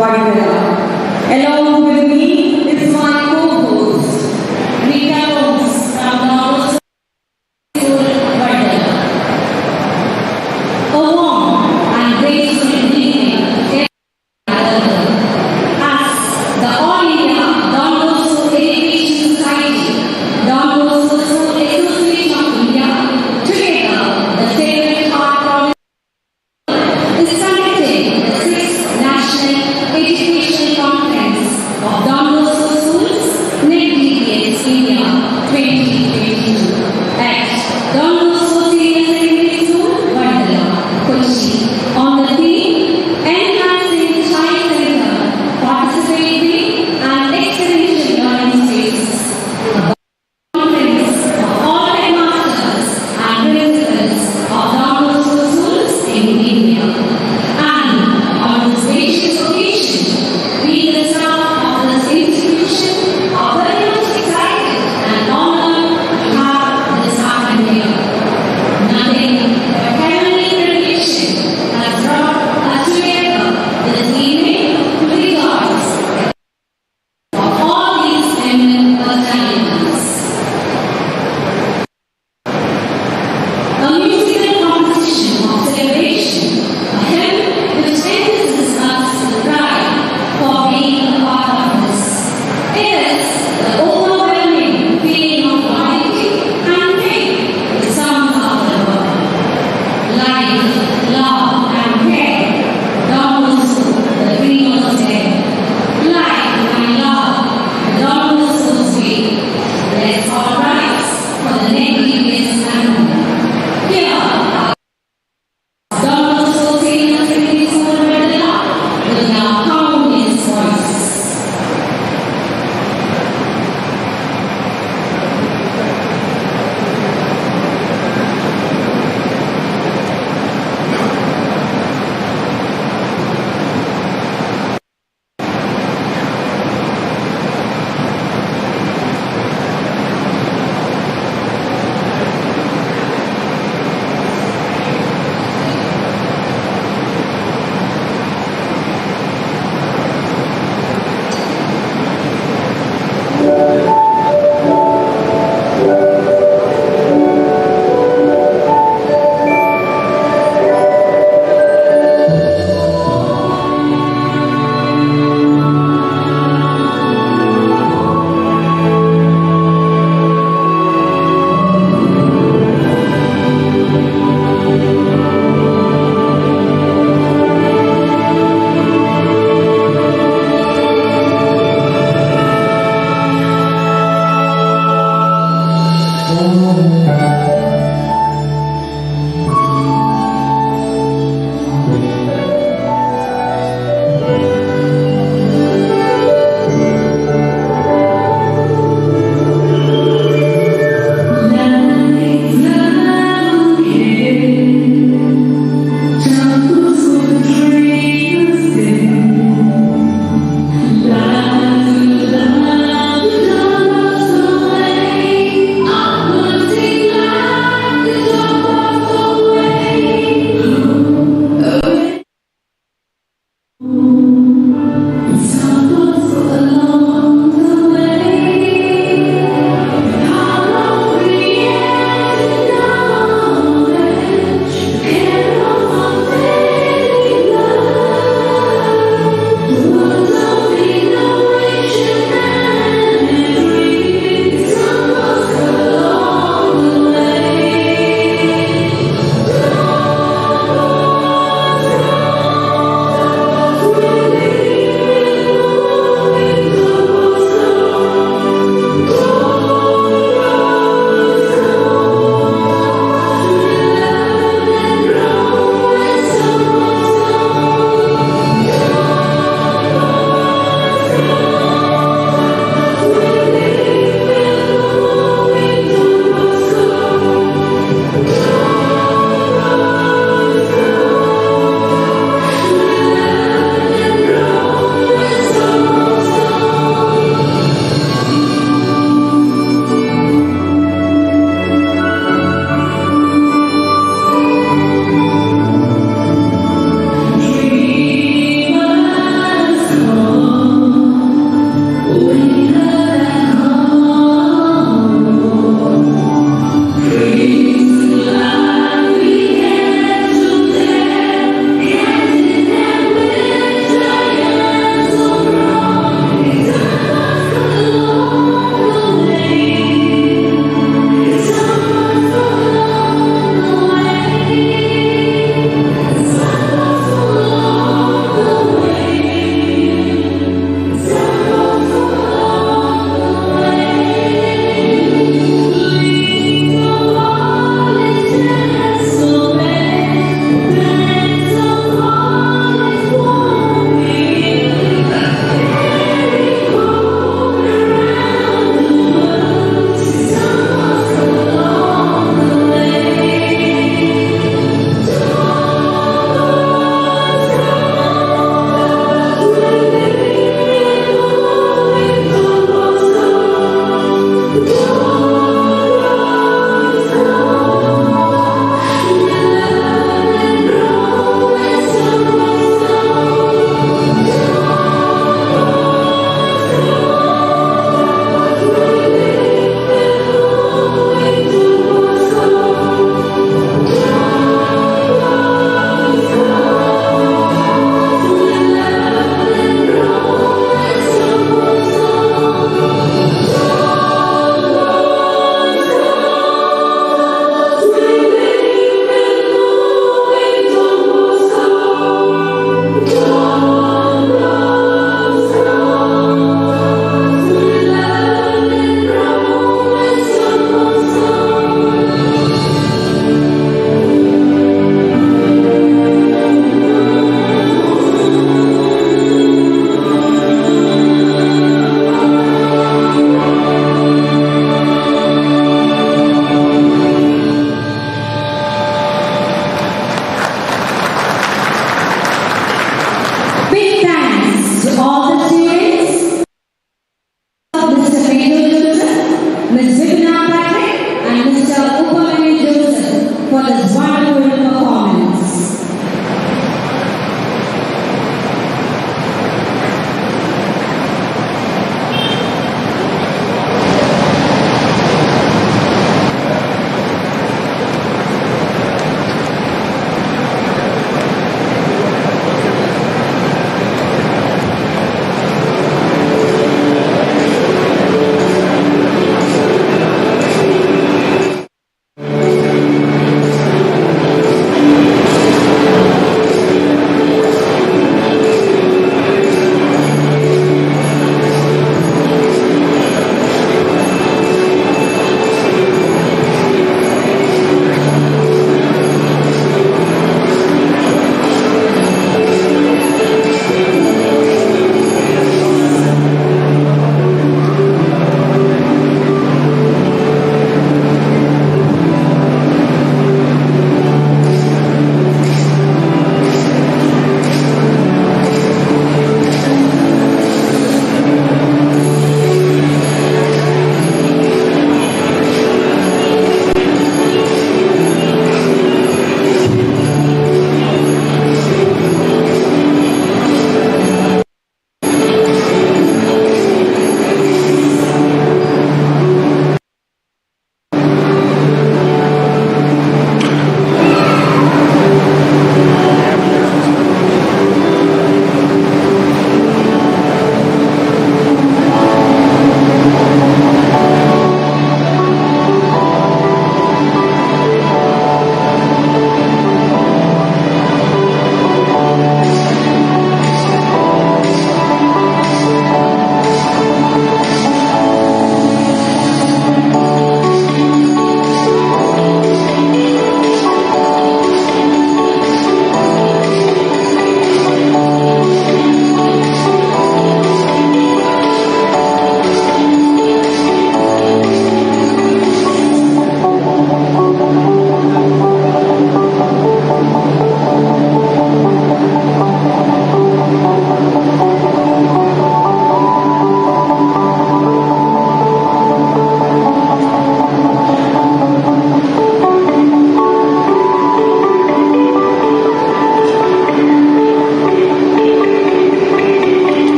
Vaduthala. Along with me is my co-host, Rita Holmes from Bosco, Vaduthala. A warm and graceful evening as the All India Don Bosco Education Society, Don Bosco School Association of India, together the Sacred Heart is conducting the 6th National Education Conference of Don Bosco Schools, NECDBS India 2022 at Don Bosco Senior Secondary School, Vaduthala, Kochi, on the theme Enhancing Child Center, Participating and Experiential Learning Spaces. A conference of all headmasters and principals of Don Bosco Schools in India. And on this gracious occasion, we, the staff of this institution, are very much excited and honored to have this happen here. Nothing but heavenly tradition has brought us together this evening to rejoice of all these eminent personalities. A musical composition of celebration, a hymn which enhances us the pride for being a part of this. It is the overwhelming feeling of loyalty and faith which sums up the word. Life, love, and care. Don Bosco, the dream was there. Life and love, Don Bosco's way. Let's all rise for the NECDBS anthem. Here are Don Bosco Senior Secondary School, Vaduthala, with our harmonious voices. all the students, Mr. Pedro Joseph, Ms. Vibina Patrick, and Mr. Upamani Joseph for this wonderful performance.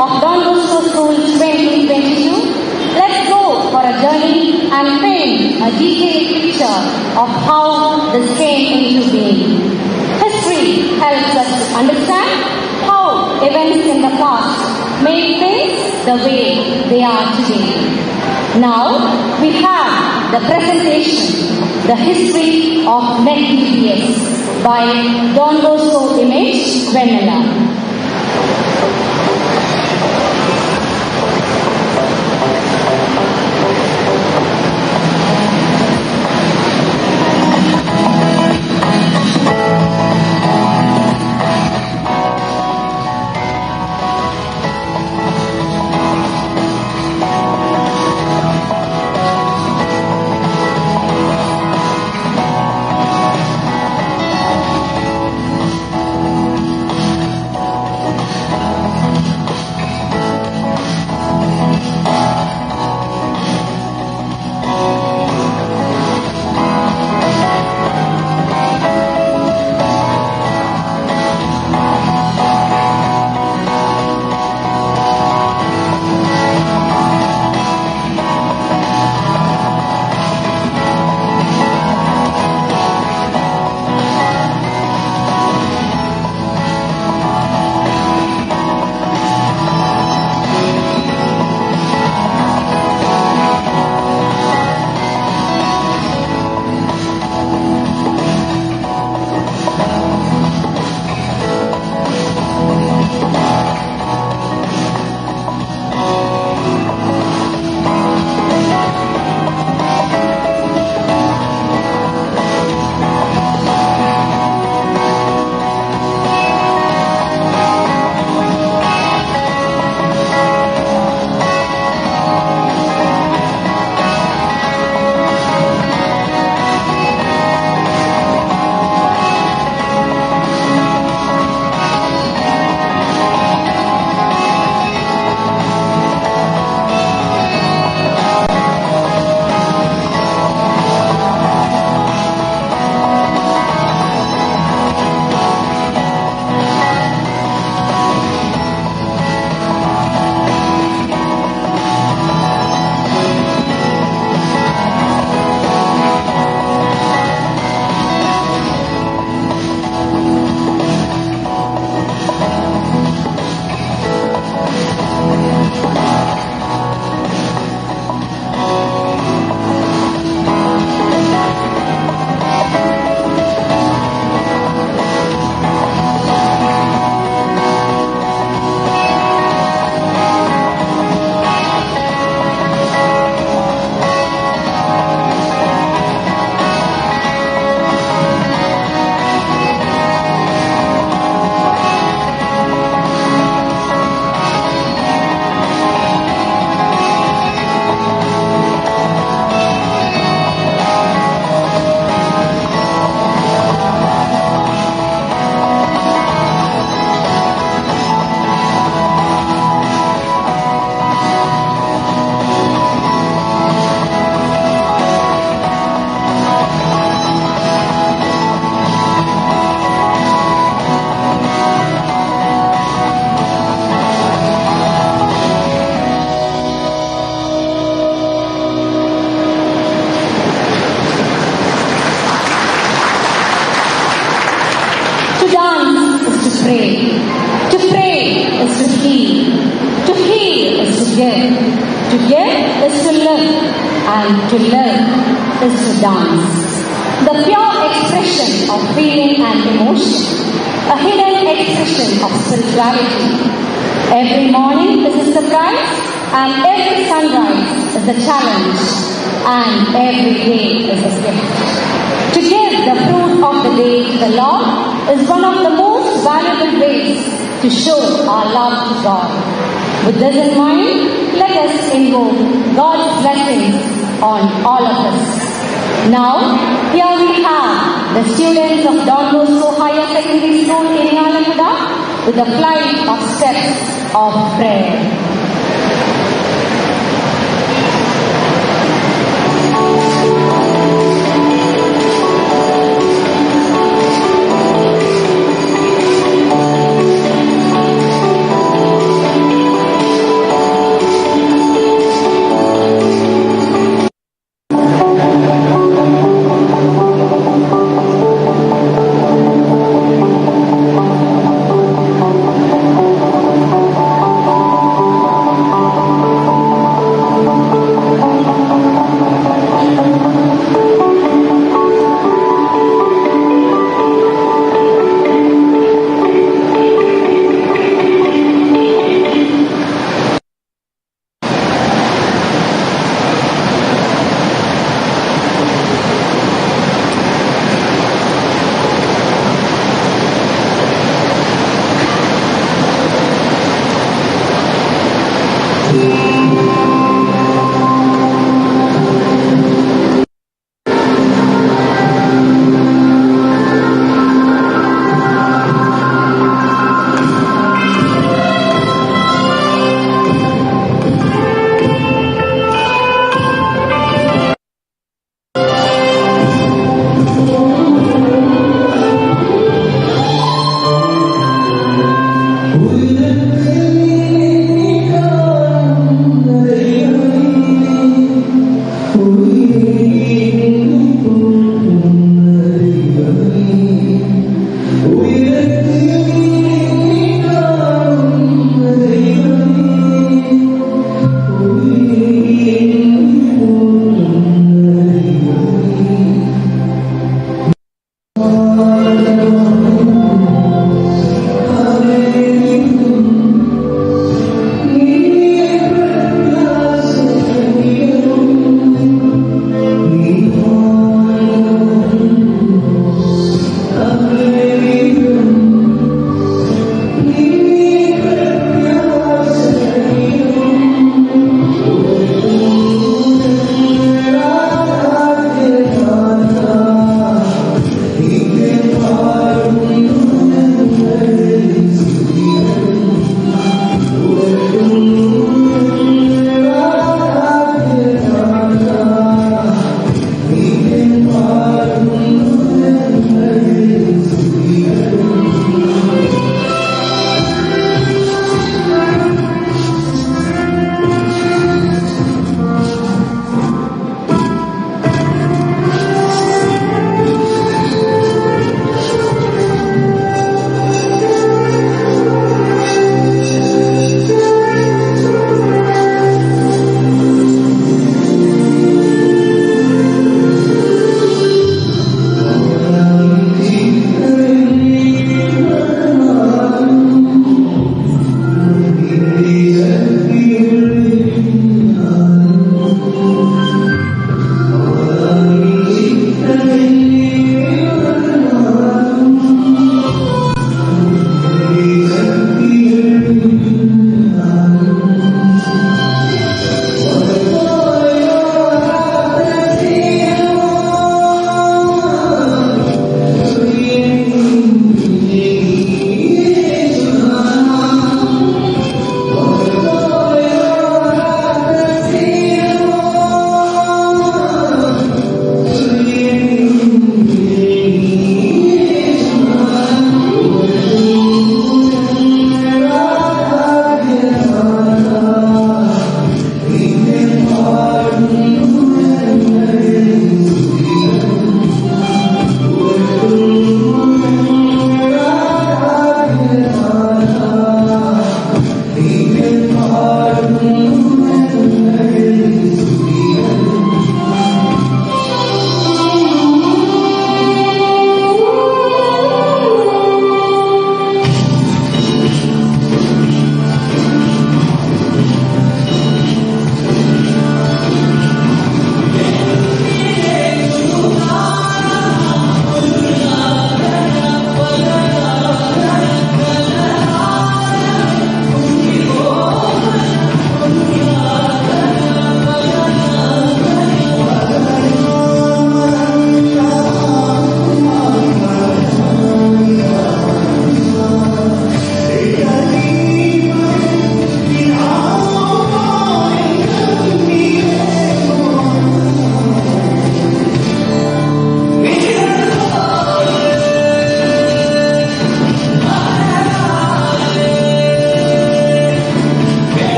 of Don Bosco School 2022, let's go for a journey and paint a detailed picture of how this came into being. History helps us to understand how events in the past made things the way they are today. Now we have the presentation, The History of NECDBS by Don Bosco Image Vanilla. pray. To pray is to heal. To heal is to give. To give is to live. And to live is to dance. The pure expression of feeling and emotion. A hidden expression of spirituality. Every morning is a surprise, and every sunrise is a challenge, and every day is a gift. To give the fruit of the day to the Lord is one of the most valuable ways to show our love to God. With this in mind, let us invoke God's blessings on all of us. Now, here we have the students of Don Bosco Higher Secondary School in Inauguration with a flight of steps of prayer. Amen.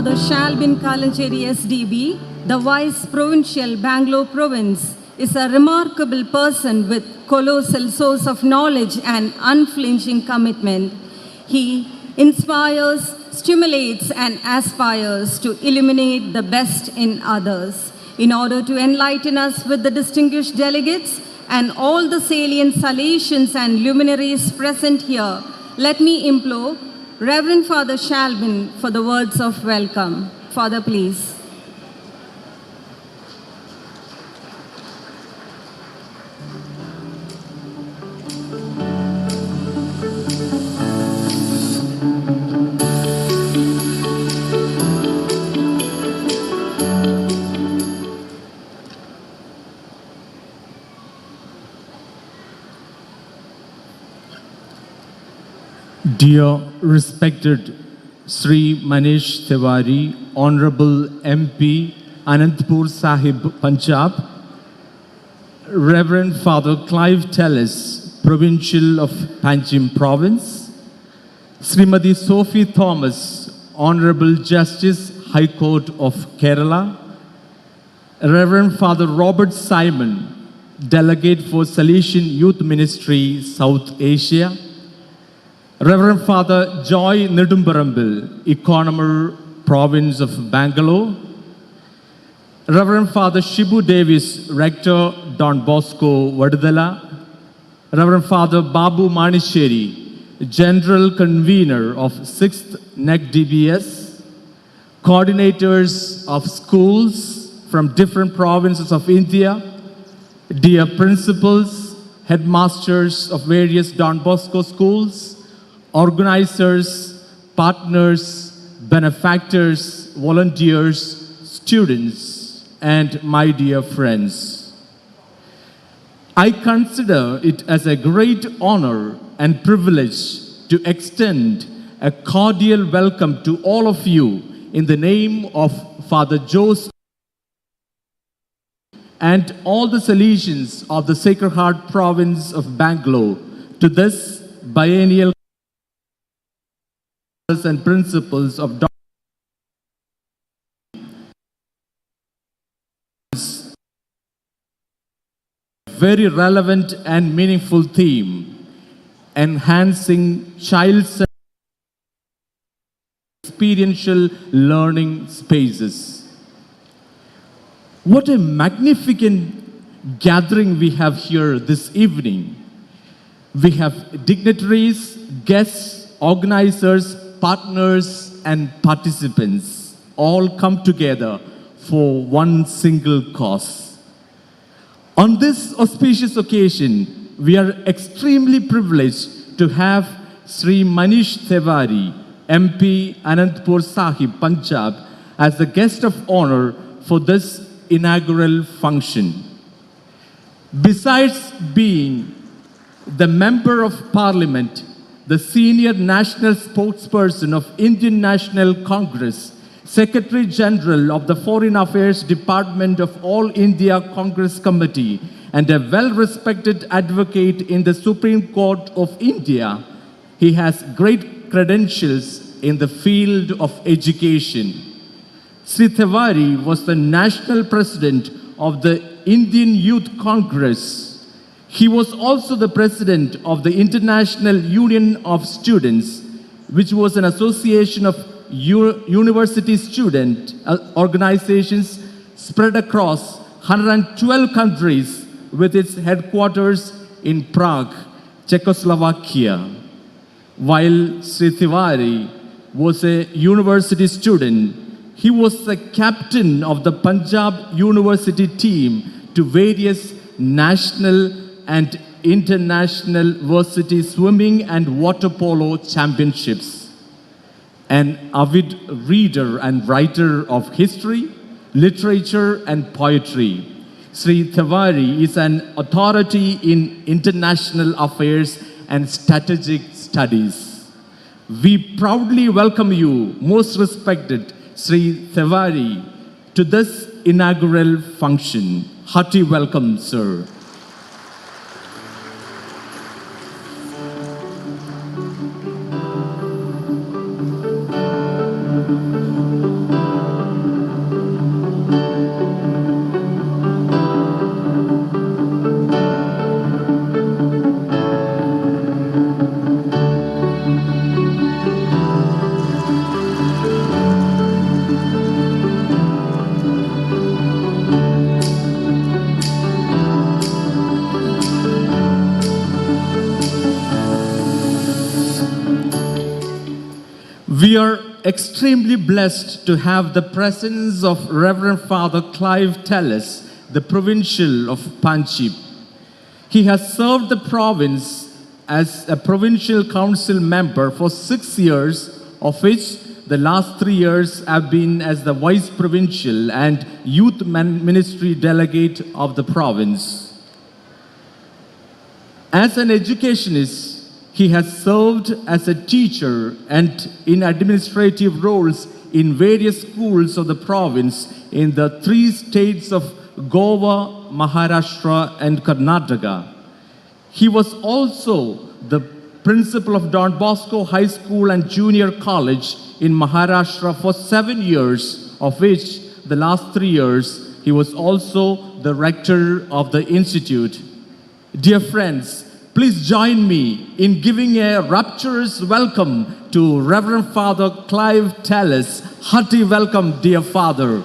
Father Shalbin Kalancheri SDB, the Vice Provincial Bangalore Province, is a remarkable person with colossal source of knowledge and unflinching commitment. He inspires, stimulates, and aspires to illuminate the best in others. In order to enlighten us with the distinguished delegates and all the salient Salesians and luminaries present here, let me implore Reverend Father Shalbin for the words of welcome. Father, please. Dear respected Sri Manish Tiwari, Honorable MP, Anandpur Sahib, Punjab, Reverend Father Clive Tellis, Provincial of Panjim Province, Srimati Sophie Thomas, Honorable Justice, High Court of Kerala, Reverend Father Robert Simon, Delegate for Salesian Youth Ministry, South Asia, Reverend Father Joy Nedumbarambil, Economer, Province of Bangalore, Reverend Father Shibu Davis, Rector, Don Bosco, Vaduthala, Reverend Father Babu Manisheri, General Convener of 6th NECDBS, coordinators of schools from different provinces of India, dear principals, headmasters of various Don Bosco schools, organizers, partners, benefactors, volunteers, students, and my dear friends. I consider it as a great honor and privilege to extend a cordial welcome to all of you in the name of Father Joseph and all the Salesians of the Sacred Heart Province of Bangalore to this biennial and principles of very relevant and meaningful theme, enhancing child-centered experiential learning spaces. What a magnificent gathering we have here this evening. We have dignitaries, guests, organizers, partners, and participants all come together for one single cause. On this auspicious occasion, we are extremely privileged to have Sri Manish Tiwari, MP, Anandpur Sahib, Punjab, as the guest of honor for this inaugural function. Besides being the Member of Parliament, the Senior National Spokesperson of Indian National Congress, Secretary General of the Foreign Affairs Department of All India Congress Committee, and a well-respected advocate in the Supreme Court of India, he has great credentials in the field of education. Sri Tiwari was the National President of the Indian Youth Congress. He was also the president of the International Union of Students, which was an association of university student organizations spread across 112 countries with its headquarters in Prague, Czechoslovakia. While Sri Tiwari was a university student, he was the captain of the Punjab University team to various national and international varsity swimming and water polo championships. An avid reader and writer of history, literature, and poetry, Sri Tiwari is an authority in international affairs and strategic studies. We proudly welcome you, most respected Sri Tiwari, to this inaugural function. Hearty welcome, sir. We are extremely blessed to have the presence of Reverend Father Clive Tellis, the Provincial of Panjshir. He has served the province as a provincial council member for 6 years, of which the last 3 years have been as the vice provincial and youth ministry delegate of the province. As an educationist, he has served as a teacher and in administrative roles in various schools of the province in the 3 states of Goa, Maharashtra, and Karnataka. He was also the principal of Don Bosco High School and Junior College in Maharashtra for 7 years, of which the last 3 years he was also the rector of the institute. Dear friends, please join me in giving a rapturous welcome to Reverend Father Clive Tellis. Hearty welcome, dear Father.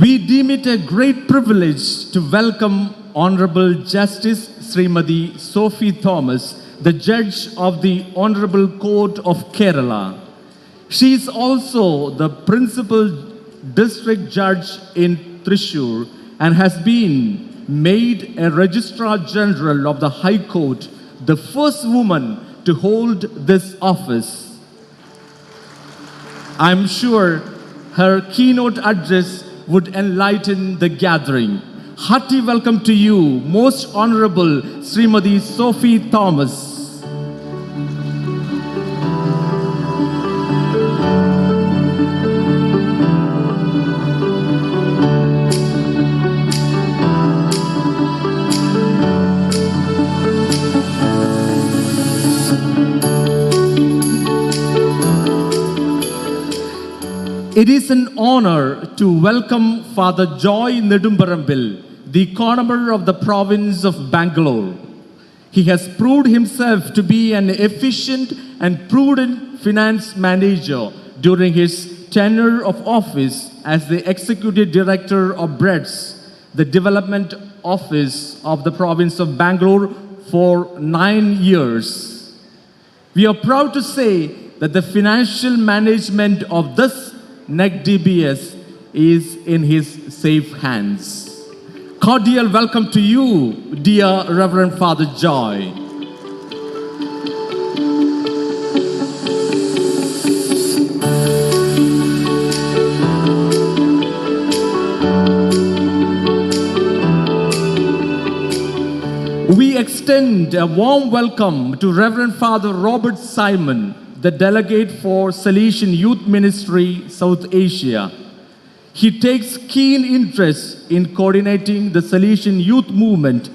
We deem it a great privilege to welcome Honorable Justice Srimati Sophie Thomas, the Judge of the Honorable Court of Kerala. She is also the Principal District Judge in Thrissur and has been made a Registrar General of the High Court, the first woman to hold this office. I'm sure her keynote address would enlighten the gathering. Hearty welcome to you, Most Honorable Srimati Sophie Thomas. It is an honor to welcome Father Joy Nedumbarambil, the economist of the province of Bangalore. He has proved himself to be an efficient and prudent finance manager during his tenure of office as the Executive Director of BREDS, the Development Office of the province of Bangalore, for 9 years. We are proud to say that the financial management of this NECDBS is in his safe hands. Cordial welcome to you, dear Reverend Father Joy. We extend a warm welcome to Reverend Father Robert Simon, the delegate for Salesian Youth Ministry, South Asia. He takes keen interest in coordinating the Salesian youth movement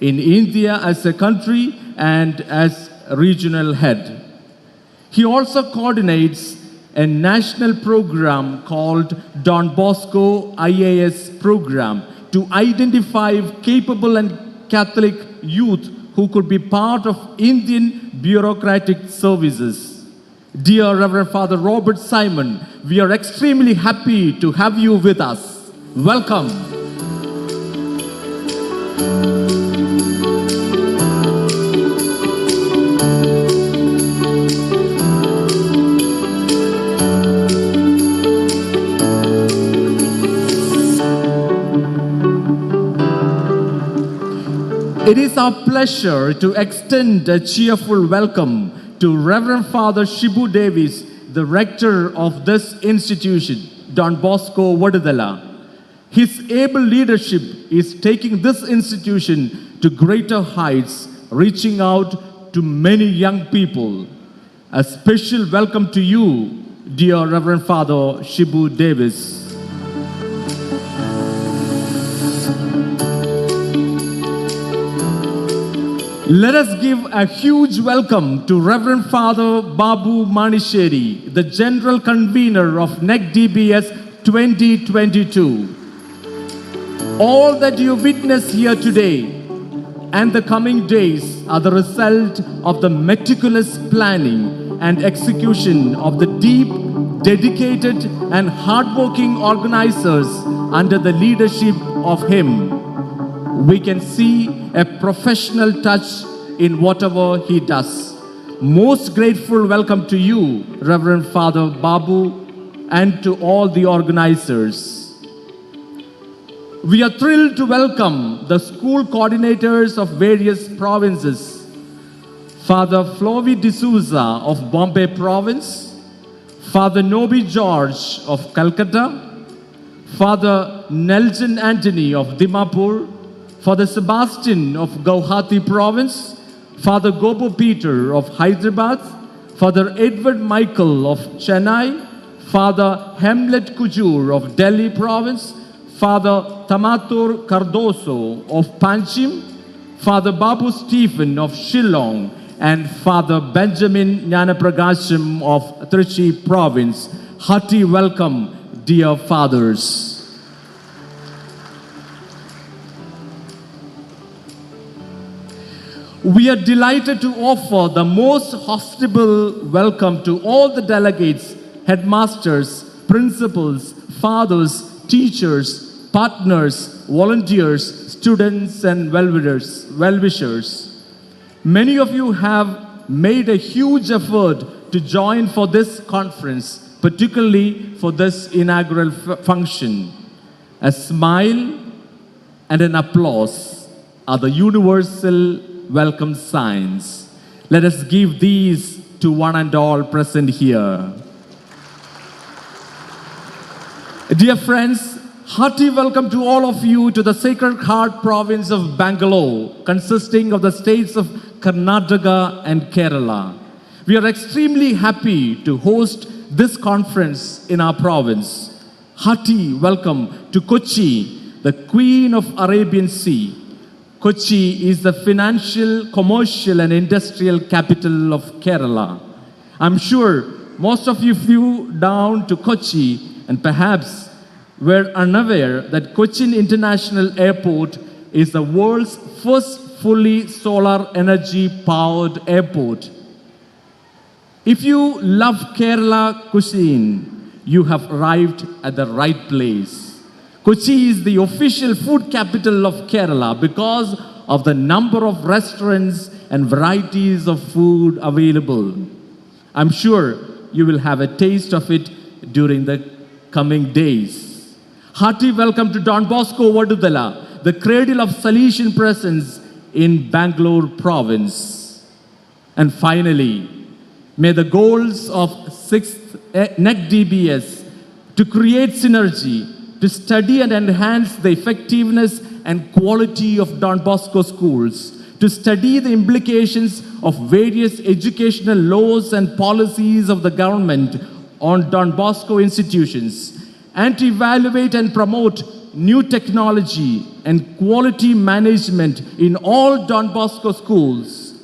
in India as a country and as regional head. He also coordinates a national program called Don Bosco IAS program to identify capable and Catholic youth who could be part of Indian bureaucratic services. Dear Reverend Father Robert Simon, we are extremely happy to have you with us. Welcome. It is our pleasure to extend a cheerful welcome to Reverend Father Shibu Davis, the rector of this institution, Don Bosco, Vaduthala. His able leadership is taking this institution to greater heights, reaching out to many young people. A special welcome to you, dear Reverend Father Shibu Davis. Let us give a huge welcome to Reverend Father Babu Manisheri, the General Convener of NECDBS 2022. All that you witness here today and the coming days are the result of the meticulous planning and execution of the deep, dedicated, and hardworking organizers under the leadership of him. We can see a professional touch in whatever he does. Most grateful welcome to you, Reverend Father Babu, and to all the organizers. We are thrilled to welcome the school coordinators of various provinces. Father Flovi D'Souza of Bombay Province, Father Nobi George of Calcutta, Father Nelson Anthony of Dimapur, Father Sebastian of Guwahati Province, Father Gopo Peter of Hyderabad, Father Edward Michael of Chennai, Father Hamlet Kujur of Delhi Province, Father Tamatur Cardoso of Panchim, Father Babu Stephen of Shillong, and Father Benjamin Jnanapragasham of Trichy Province. Hearty welcome, dear fathers. We are delighted to offer the most hospitable welcome to all the delegates, headmasters, principals, fathers, teachers, partners, volunteers, students, and well-wishers. Many of you have made a huge effort to join for this conference, particularly for this inaugural function. A smile and an applause are the universal welcome signs. Let us give these to one and all present here. Dear friends, hearty welcome to all of you to the Sacred Heart province of Bangalore, consisting of the states of Karnataka and Kerala. We are extremely happy to host this conference in our province. Hearty welcome to Kochi, the Queen of Arabian Sea. Kochi is the financial, commercial, and industrial capital of Kerala. I'm sure most of you flew down to Kochi and perhaps were unaware that Cochin International Airport is the world's first fully solar energy powered airport. If you love Kerala cuisine, you have arrived at the right place. Kochi is the official food capital of Kerala because of the number of restaurants and varieties of food available. I'm sure you will have a taste of it during the coming days. Hearty welcome to Don Bosco Vaduthala, the cradle of Salesian presence in Bangalore province. And finally, may the goals of 6th NECDBS to create synergy, to study and enhance the effectiveness and quality of Don Bosco schools, to study the implications of various educational laws and policies of the government on Don Bosco institutions, and to evaluate and promote new technology and quality management in all Don Bosco schools,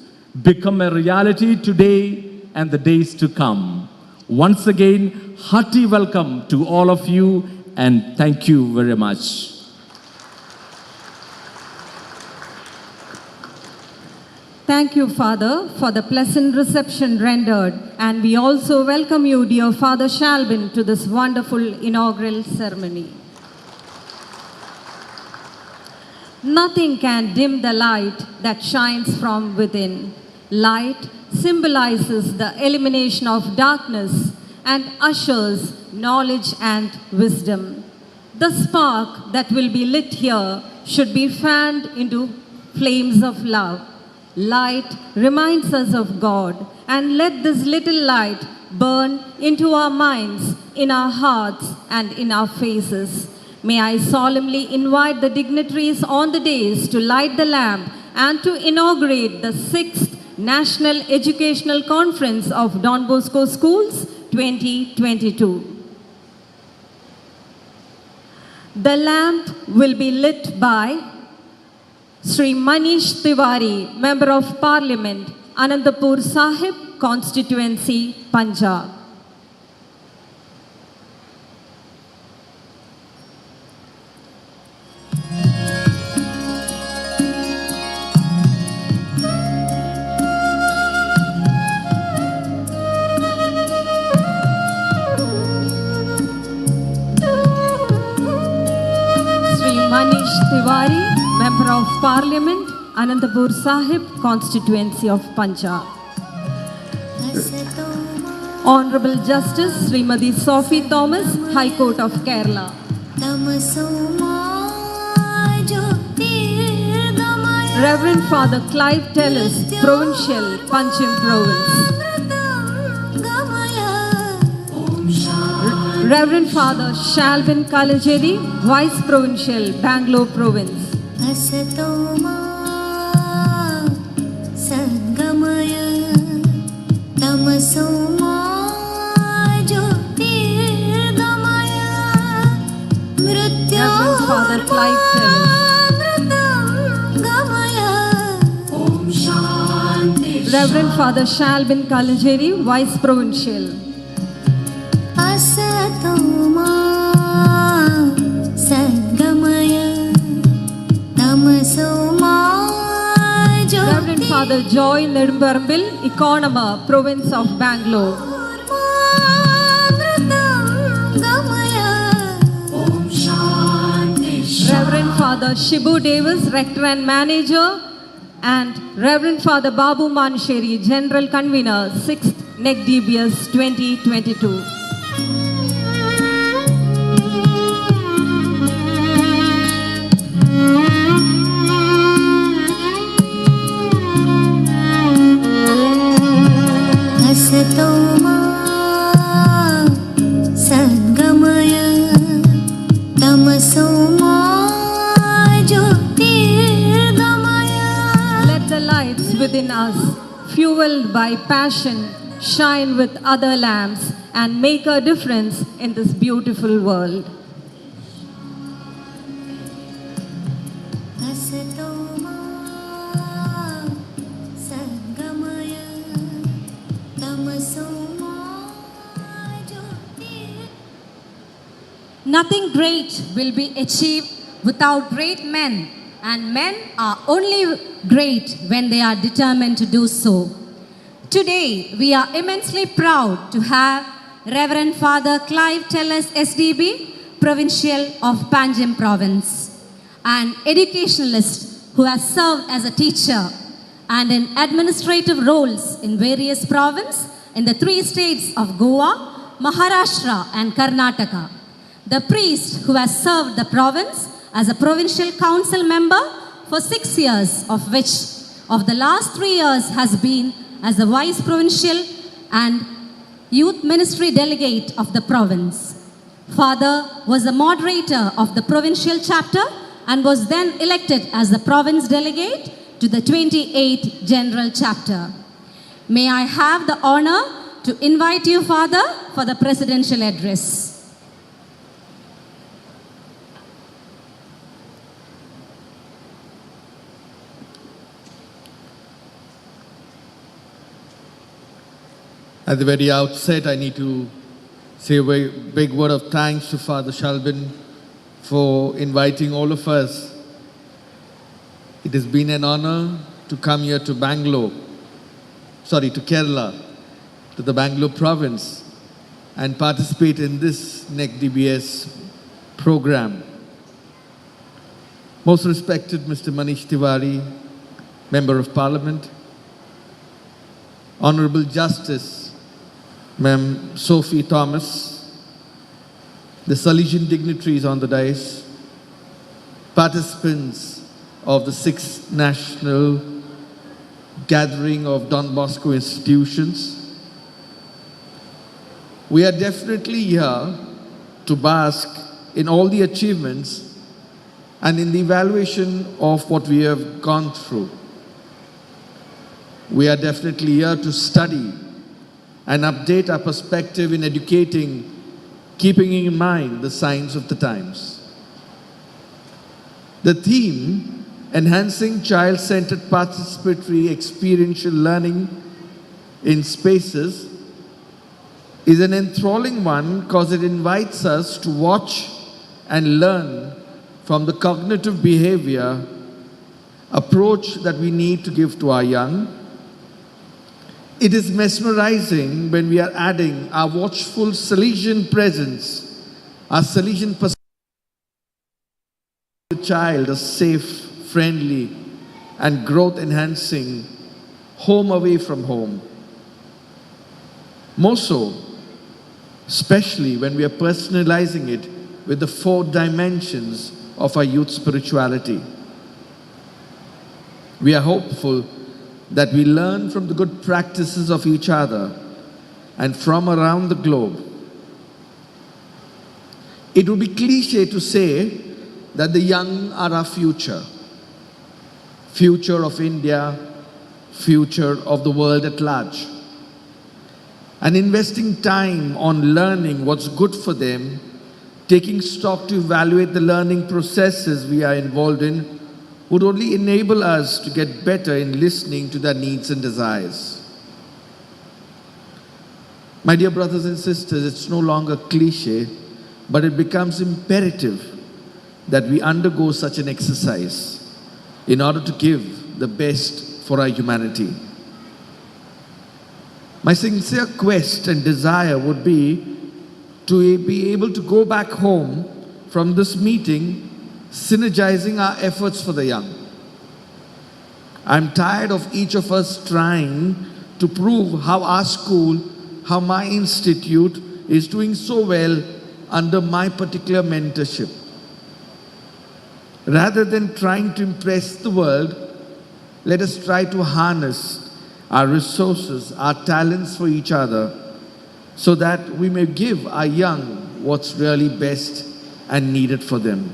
become a reality today and the days to come. Once again, hearty welcome to all of you, and thank you very much. Thank you, Father, for the pleasant reception rendered, and we also welcome you, dear Father Shalvin, to this wonderful inaugural ceremony. Nothing can dim the light that shines from within. Light symbolizes the elimination of darkness and ushers knowledge and wisdom. The spark that will be lit here should be fanned into flames of love. Light reminds us of God, and let this little light burn into our minds, in our hearts, and in our faces. May I solemnly invite the dignitaries on the dais to light the lamp and to inaugurate the 6th National Educational Conference of Don Bosco Schools 2022. The lamp will be lit by Sri Manish Tiwari, Member of Parliament, Anandapur Sahib, Constituency, Punjab. Parliament, Anandapur Sahib, constituency of Punjab. Honorable Justice Srimati Sophie Thomas, High Court of Kerala. Reverend Father Clive Tellis, Provincial, Panchim Province. Reverend Father Shalvin Kalajeri, Vice Provincial, Bangalore Province. Reverend Father Clive Tellis. Reverend Father Shalvin Kalajeri, Vice Provincial. Reverend Father Joy Nedumbarambil, Economer, Province of Bangalore. Reverend Father Shibu Davis, Rector and Manager, and Reverend Father Babu Mansheri, General Convener, 6th NECDBS 2022. Let the lights within us, fueled by passion, shine with other lamps and make a difference in this beautiful world. Nothing great will be achieved without great men, and men are only great when they are determined to do so. Today, we are immensely proud to have Reverend Father Clive Tellis, SDB, Provincial of Panjim Province, an educationalist who has served as a teacher and in administrative roles in various provinces in the 3 states of Goa, Maharashtra and Karnataka. The priest who has served the province as a provincial council member for 6 years, of which of the last 3 years has been as the vice provincial and youth ministry delegate of the province. Father was the moderator of the provincial chapter and was then elected as the province delegate to the 28th general chapter. May I have the honor to invite you, Father, for the presidential address. At the very outset, I need to say a very big word of thanks to Father Shalvin for inviting all of us. It has been an honor to come here to Kerala, to the Bangalore province, and participate in this NECDBS program. Most respected Mr. Manish Tiwari, Member of Parliament, Honorable Justice Ma'am Sophie Thomas, the Salesian dignitaries on the dais, participants of the 6th National Gathering of Don Bosco institutions. We are definitely here to bask in all the achievements and in the evaluation of what we have gone through. We are definitely here to study and update our perspective in educating, keeping in mind the signs of the times. The theme, enhancing child-centered participatory experiential learning in spaces, is an enthralling one because it invites us to watch and learn from the cognitive behavior approach that we need to give to our young. It is mesmerizing when we are adding our watchful Salesian presence, our Salesian perspective, the child a safe, friendly, and growth enhancing home away from home. More so, especially when we are personalizing it with the 4 dimensions of our youth spirituality. We are hopeful that we learn from the good practices of each other and from around the globe. It would be cliche to say that the young are our future. Future of India, future of the world at large. And investing time on learning what's good for them, taking stock to evaluate the learning processes we are involved in, would only enable us to get better in listening to their needs and desires. My dear brothers and sisters, it's no longer cliche, but it becomes imperative that we undergo such an exercise in order to give the best for our humanity. My sincere quest and desire would be to be able to go back home from this meeting synergizing our efforts for the young. I'm tired of each of us trying to prove how our school, how my institute is doing so well under my particular mentorship. Rather than trying to impress the world, let us try to harness our resources, our talents for each other, so that we may give our young what's really best and needed for them.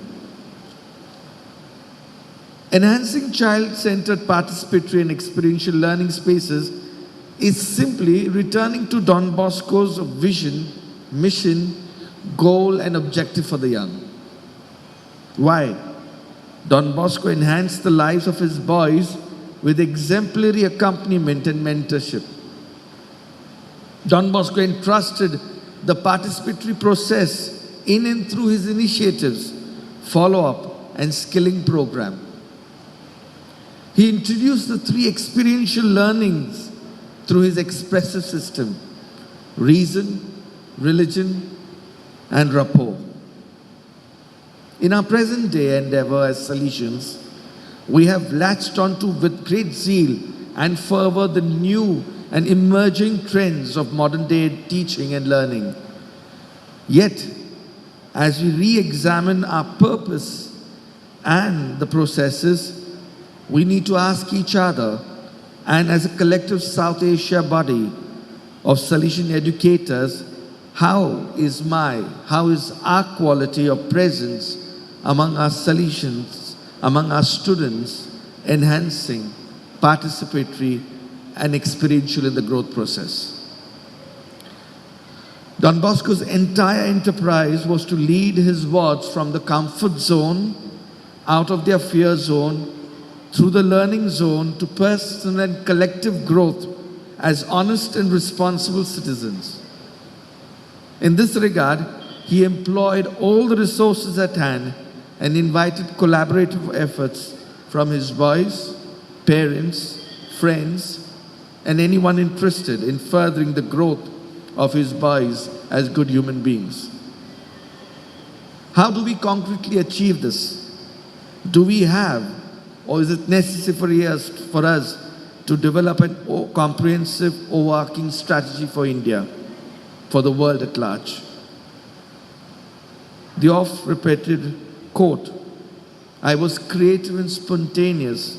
Enhancing child-centered participatory and experiential learning spaces is simply returning to Don Bosco's vision, mission, goal and objective for the young. Why? Don Bosco enhanced the lives of his boys with exemplary accompaniment and mentorship. Don Bosco entrusted the participatory process in and through his initiatives, follow-up and skilling program. He introduced the 3 experiential learnings through his expressive system: reason, religion, and rapport. In our present day endeavor as Salesians, we have latched onto with great zeal and fervor the new and emerging trends of modern day teaching and learning. Yet, as we re-examine our purpose and the processes, we need to ask each other, and as a collective South Asia body of Salesian educators, how is our quality of presence among our Salesians, among our students, enhancing, participatory, and experiential in the growth process. Don Bosco's entire enterprise was to lead his wards from the comfort zone, out of their fear zone, through the learning zone to personal and collective growth as honest and responsible citizens. In this regard, he employed all the resources at hand and invited collaborative efforts from his boys, parents, friends, and anyone interested in furthering the growth of his boys as good human beings. How do we concretely achieve this? Do we have, or is it necessary for us to develop a comprehensive, overarching strategy for India, for the world at large? The oft-repeated quote, "I was creative and spontaneous,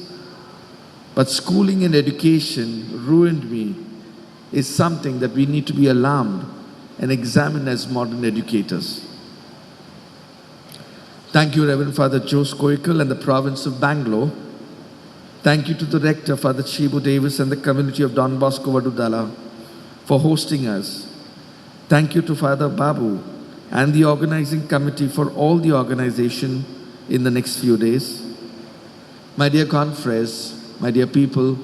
but schooling and education ruined me," is something that we need to be alarmed and examine as modern educators. Thank you, Reverend Father Jose Koikal and the province of Bangalore. Thank you to the Rector, Father Chibu Davis, and the community of Don Bosco, Vaduthala, for hosting us. Thank you to Father Babu and the organizing committee for all the organization in the next few days. My dear confreres, my dear people,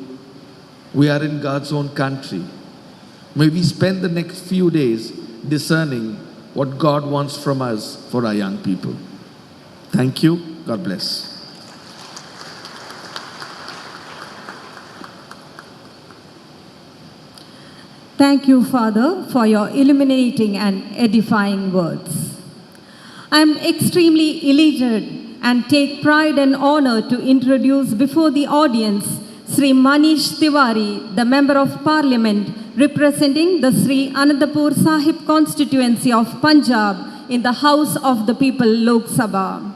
we are in God's own country. May we spend the next few days discerning what God wants from us for our young people. Thank you. God bless. Thank you, Father, for your illuminating and edifying words. I am extremely elated and take pride and honor to introduce before the audience Sri Manish Tiwari, the Member of Parliament representing the Sri Anandapur Sahib constituency of Punjab in the House of the People Lok Sabha.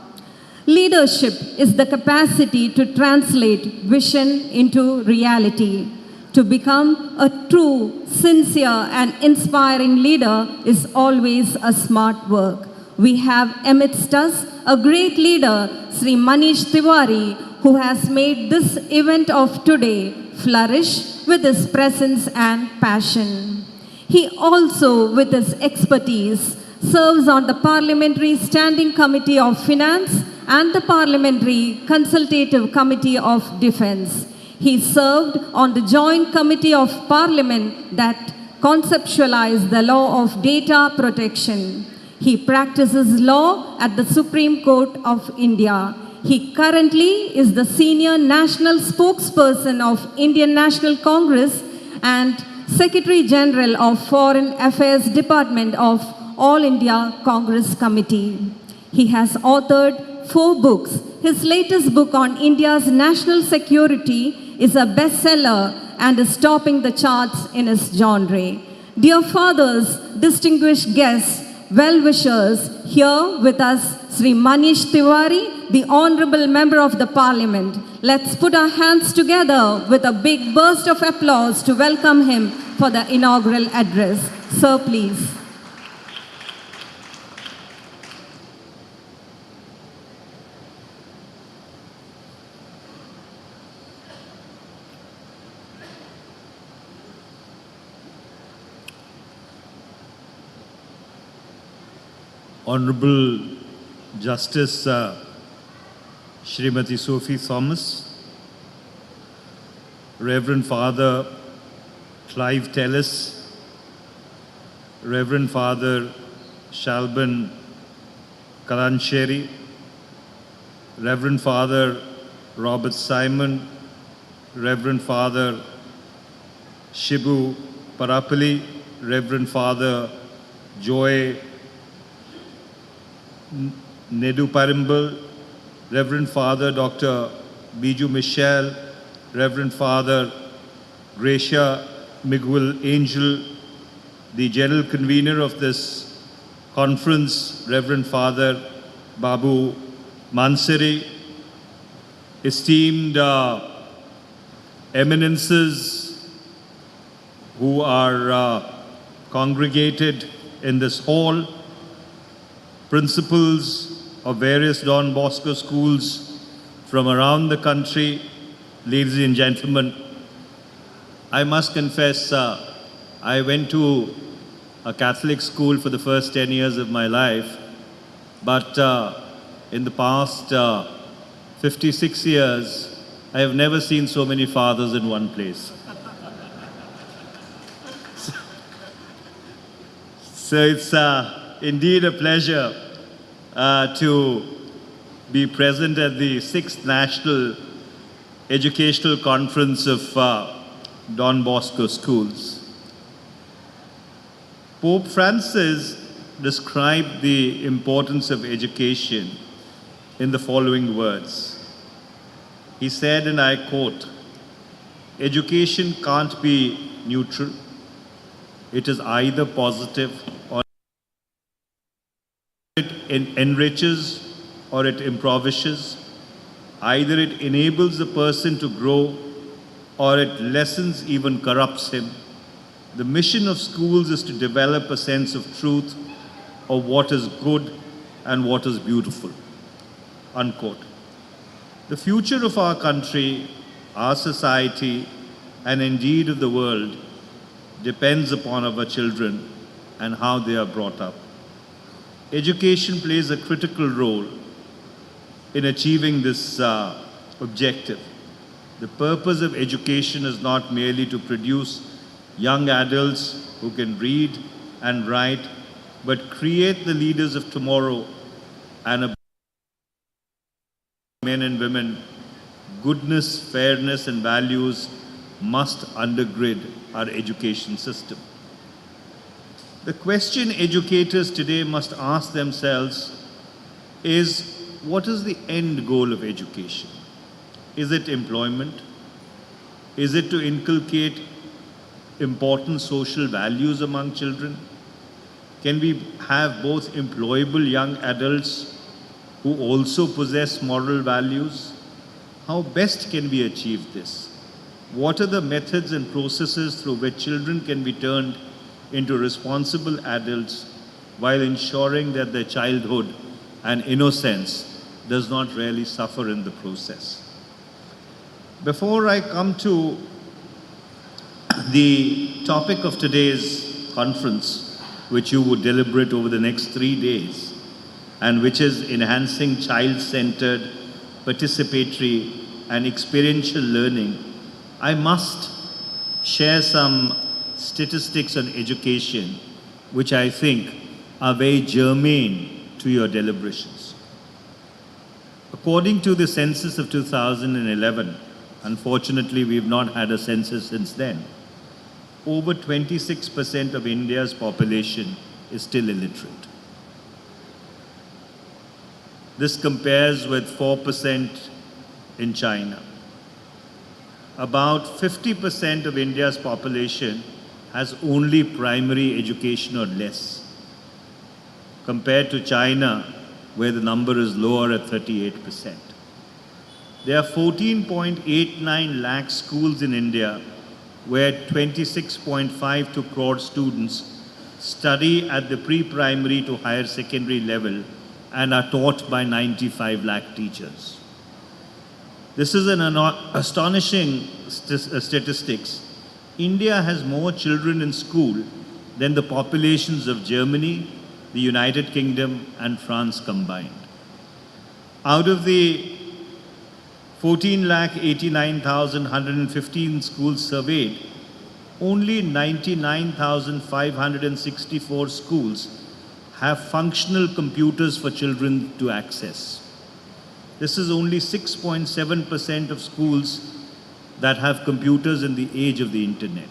Leadership is the capacity to translate vision into reality. To become a true, sincere and inspiring leader is always a smart work. We have amidst us a great leader, Sri Manish Tiwari, who has made this event of today flourish with his presence and passion. He also, with his expertise, serves on the Parliamentary Standing Committee of Finance and the Parliamentary Consultative Committee of Defence. He served on the Joint Committee of Parliament that conceptualized the law of data protection. He practices law at the Supreme Court of India. He currently is the senior national spokesperson of Indian National Congress and Secretary General of Foreign Affairs Department of All India Congress Committee. He has authored 4 books. His latest book on India's national security is a bestseller and is topping the charts in its genre. Dear fathers, distinguished guests, well-wishers, here with us Sri Manish Tiwari, the Honorable Member of the Parliament. Let's put our hands together with a big burst of applause to welcome him for the inaugural address. Sir, please. Honorable Justice Srimati Sophie Thomas, Reverend Father Clive Tellis, Reverend Father Shalban Kalancheri, Reverend Father Robert Simon, Reverend Father Shibu Parapali, Reverend Father Joy Nedu Parimbal, Reverend Father Dr. Biju Michel, Reverend Father Gracia Miguel Angel, the General Convener of this conference, Reverend Father Babu Mansari, esteemed eminences who are congregated in this hall, principals of various Don Bosco schools from around the country, ladies and gentlemen, I must confess, I went to a Catholic school for the first 10 years of my life, but in the past 56 years, I have never seen so many fathers in one place. So it's indeed a pleasure to be present at the 6th National Educational Conference of Don Bosco Schools. Pope Francis described the importance of education in the following words. He said, and I quote, "Education can't be neutral. It is either positive or it enriches or it impoverishes. Either it enables a person to grow or it lessens, even corrupts him. The mission of schools is to develop a sense of truth of what is good and what is beautiful." Unquote. The future of our country, our society, and indeed of the world depends upon our children and how they are brought up. Education plays a critical role in achieving this objective. The purpose of education is not merely to produce young adults who can read and write, but create the leaders of tomorrow and men and women. Goodness, fairness, and values must undergird our education system. The question educators today must ask themselves is, what is the end goal of education? Is it employment? Is it to inculcate important social values among children? Can we have both employable young adults who also possess moral values? How best can we achieve this? What are the methods and processes through which children can be turned into responsible adults while ensuring that their childhood and innocence does not really suffer in the process? Before I come to the topic of today's conference, which you would deliberate over the next 3 days, and which is enhancing child-centered, participatory, and experiential learning, I must share some statistics on education, which I think are very germane to your deliberations. According to the census of 2011, unfortunately we've not had a census since then, over 26% of India's population is still illiterate. This compares with 4% in China. About 50% of India's population has only primary education or less, compared to China, where the number is lower at 38%. There are 14.89 lakh schools in India, where 26.52 crore students study at the pre-primary to higher secondary level and are taught by 95 lakh teachers. This is an astonishing statistics. India has more children in school than the populations of Germany, the United Kingdom, and France combined. Out of the 14,89,115 schools surveyed, only 99,564 schools have functional computers for children to access. This is only 6.7% of schools that have computers in the age of the internet.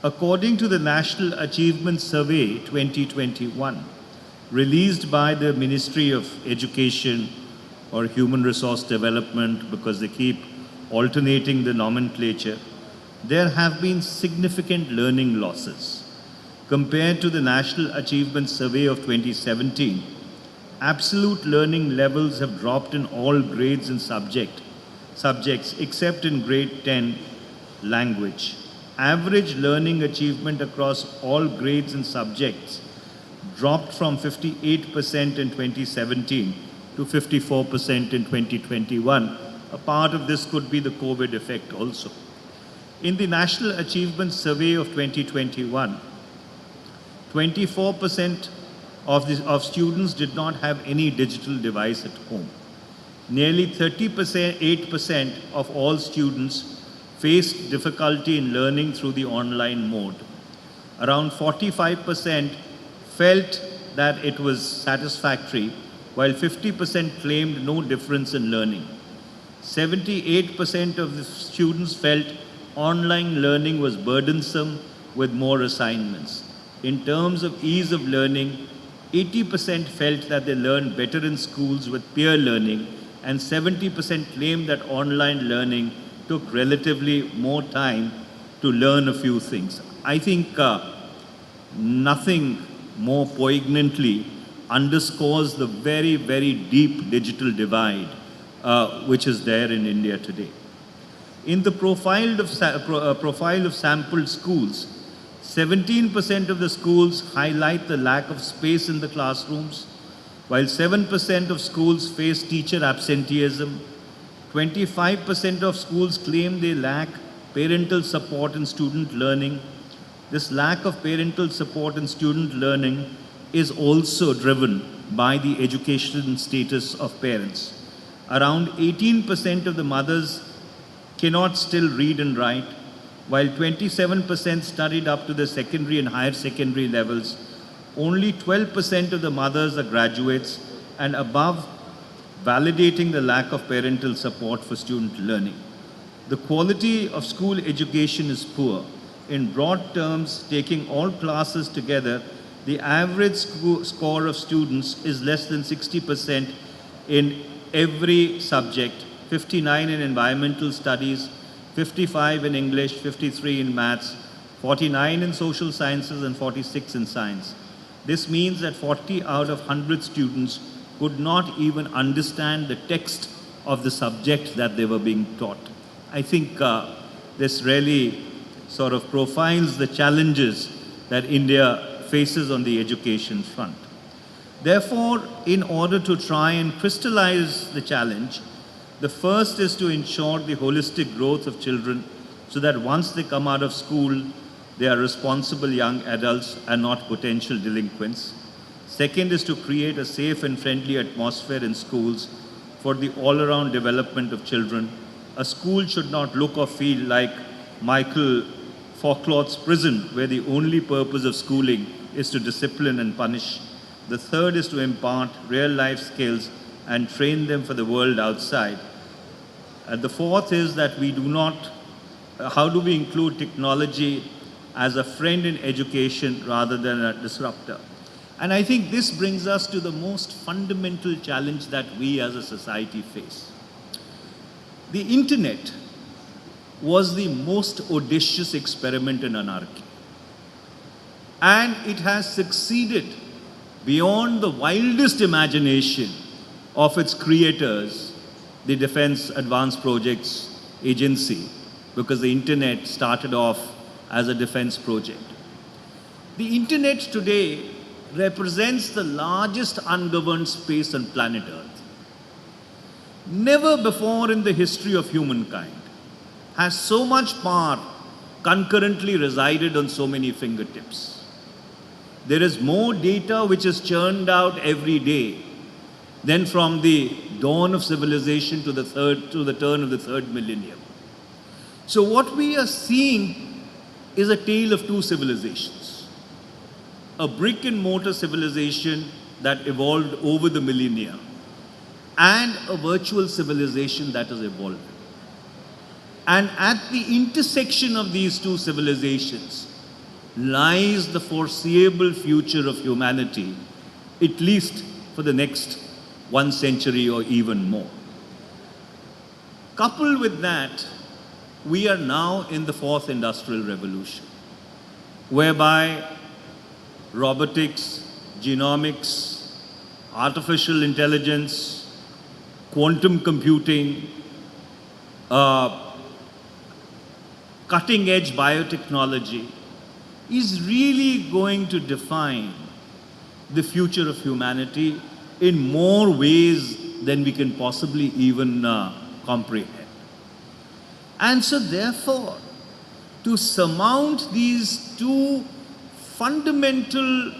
According to the National Achievement Survey 2021, released by the Ministry of Education or Human Resource Development, because they keep alternating the nomenclature, there have been significant learning losses. Compared to the National Achievement Survey of 2017, absolute learning levels have dropped in all grades and subjects except in grade 10 language. Average learning achievement across all grades and subjects dropped from 58% in 2017 to 54% in 2021. A part of this could be the COVID effect also. In the National Achievement Survey of 2021, 24% of students did not have any digital device at home. Nearly 8% of all students faced difficulty in learning through the online mode. Around 45% felt that it was satisfactory, while 50% claimed no difference in learning. 78% of the students felt online learning was burdensome with more assignments. In terms of ease of learning, 80% felt that they learned better in schools with peer learning, and 70% claimed that online learning took relatively more time to learn a few things. I think nothing more poignantly underscores the very, very deep digital divide which is there in India today. In the profile of sampled schools, 17% of the schools highlight the lack of space in the classrooms, while 7% of schools face teacher absenteeism. 25% of schools claim they lack parental support in student learning. This lack of parental support in student learning is also driven by the education status of parents. Around 18% of the mothers cannot still read and write, while 27% studied up to the secondary and higher secondary levels. Only 12% of the mothers are graduates and above, validating the lack of parental support for student learning. The quality of school education is poor. In broad terms, taking all classes together, the average score of students is less than 60% in every subject, 59 in environmental studies, 55 in English, 53 in maths, 49 in social sciences and 46 in science. This means that 40 out of 100 students could not even understand the text of the subject that they were being taught. I think this really sort of profiles the challenges that India faces on the education front. Therefore, in order to try and crystallize the challenge, the first is to ensure the holistic growth of children so that once they come out of school, they are responsible young adults and not potential delinquents. Second is to create a safe and friendly atmosphere in schools for the all-around development of children. A school should not look or feel like Michael Foucault's prison, where the only purpose of schooling is to discipline and punish. The third is to impart real-life skills and train them for the world outside. And the fourth is that we do not, how do we include technology as a friend in education rather than a disruptor? And I think this brings us to the most fundamental challenge that we as a society face. The internet was the most audacious experiment in anarchy. And it has succeeded beyond the wildest imagination of its creators, the Defense Advanced Projects Agency, because the internet started off as a defense project. The internet today represents the largest ungoverned space on planet Earth. Never before in the history of humankind has so much power concurrently resided on so many fingertips. There is more data which is churned out every day than from the dawn of civilization to the turn of the third millennium. So what we are seeing is a tale of two civilizations. A brick and mortar civilization that evolved over the millennia and a virtual civilization that is evolving. And at the intersection of these two civilizations lies the foreseeable future of humanity, at least for the next 1 century or even more. Coupled with that, we are now in the fourth industrial revolution, whereby robotics, genomics, artificial intelligence, quantum computing, cutting-edge biotechnology is really going to define the future of humanity in more ways than we can possibly even comprehend. And so therefore, to surmount these two fundamental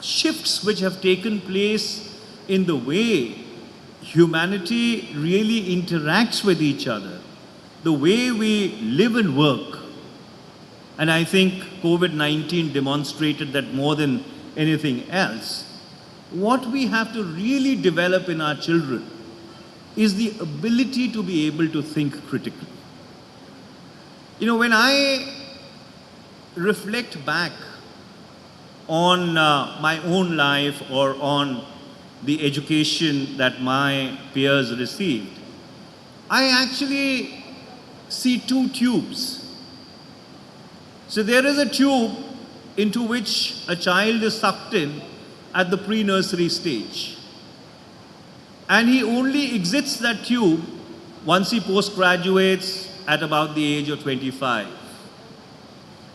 shifts which have taken place in the way humanity really interacts with each other, the way we live and work, and I think COVID-19 demonstrated that more than anything else, what we have to really develop in our children is the ability to be able to think critically. You know, when I reflect back on my own life or on the education that my peers received, I actually see two tubes. So there is a tube into which a child is sucked in at the pre-nursery stage. And he only exits that tube once he postgraduates at about the age of 25.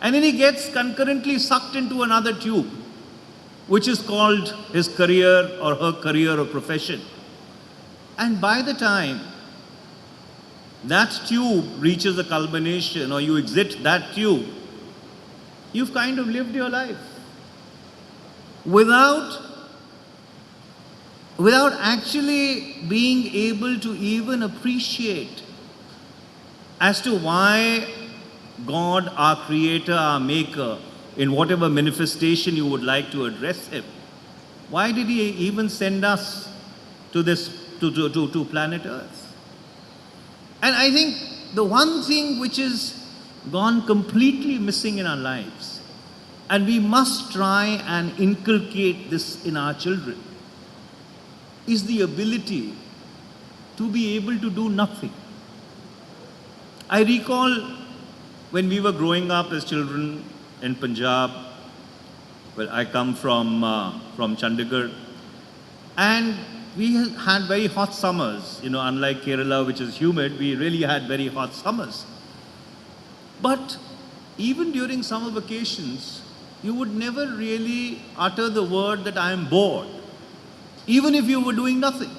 And then he gets concurrently sucked into another tube, which is called his career or her career or profession. And by the time that tube reaches a culmination or you exit that tube, you've kind of lived your life without actually being able to even appreciate as to why God, our creator, our maker, in whatever manifestation you would like to address him, why did he even send us to to planet Earth? And I think the one thing which is gone completely missing in our lives, and we must try and inculcate this in our children, is the ability to be able to do nothing. I recall when we were growing up as children in Punjab, well, I come from Chandigarh, and we had very hot summers. You know, unlike Kerala, which is humid, we really had very hot summers. But even during summer vacations, you would never really utter the word that I am bored, even if you were doing nothing.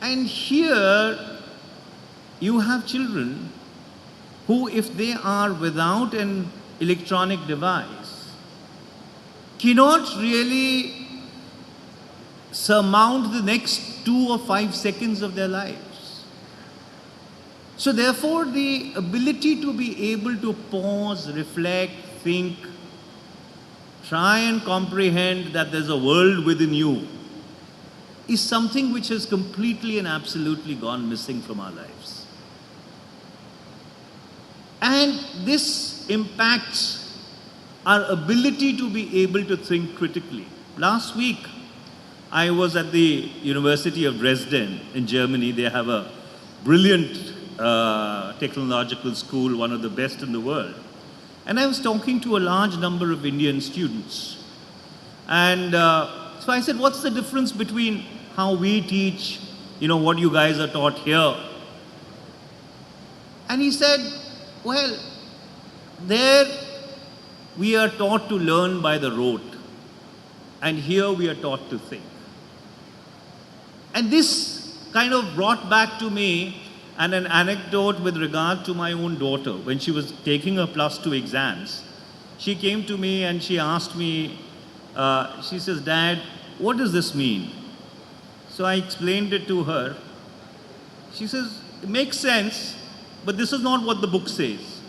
And here, you have children who, if they are without an electronic device, cannot really surmount the next 2 or 5 seconds of their lives. So therefore, the ability to be able to pause, reflect, think, try and comprehend that there's a world within you is something which has completely and absolutely gone missing from our lives. And this impacts our ability to be able to think critically. Last week, I was at the University of Dresden in Germany. They have a brilliant technological school, one of the best in the world. And I was talking to a large number of Indian students. And so I said, what's the difference between how we teach, what you guys are taught here? And he said, well, there we are taught to learn by the rote. And here we are taught to think. And this kind of brought back to me an anecdote with regard to my own daughter. When she was taking her +2 exams, she came to me and she asked me, she says, Dad, what does this mean? So I explained it to her. She says, it makes sense, but this is not what the book says.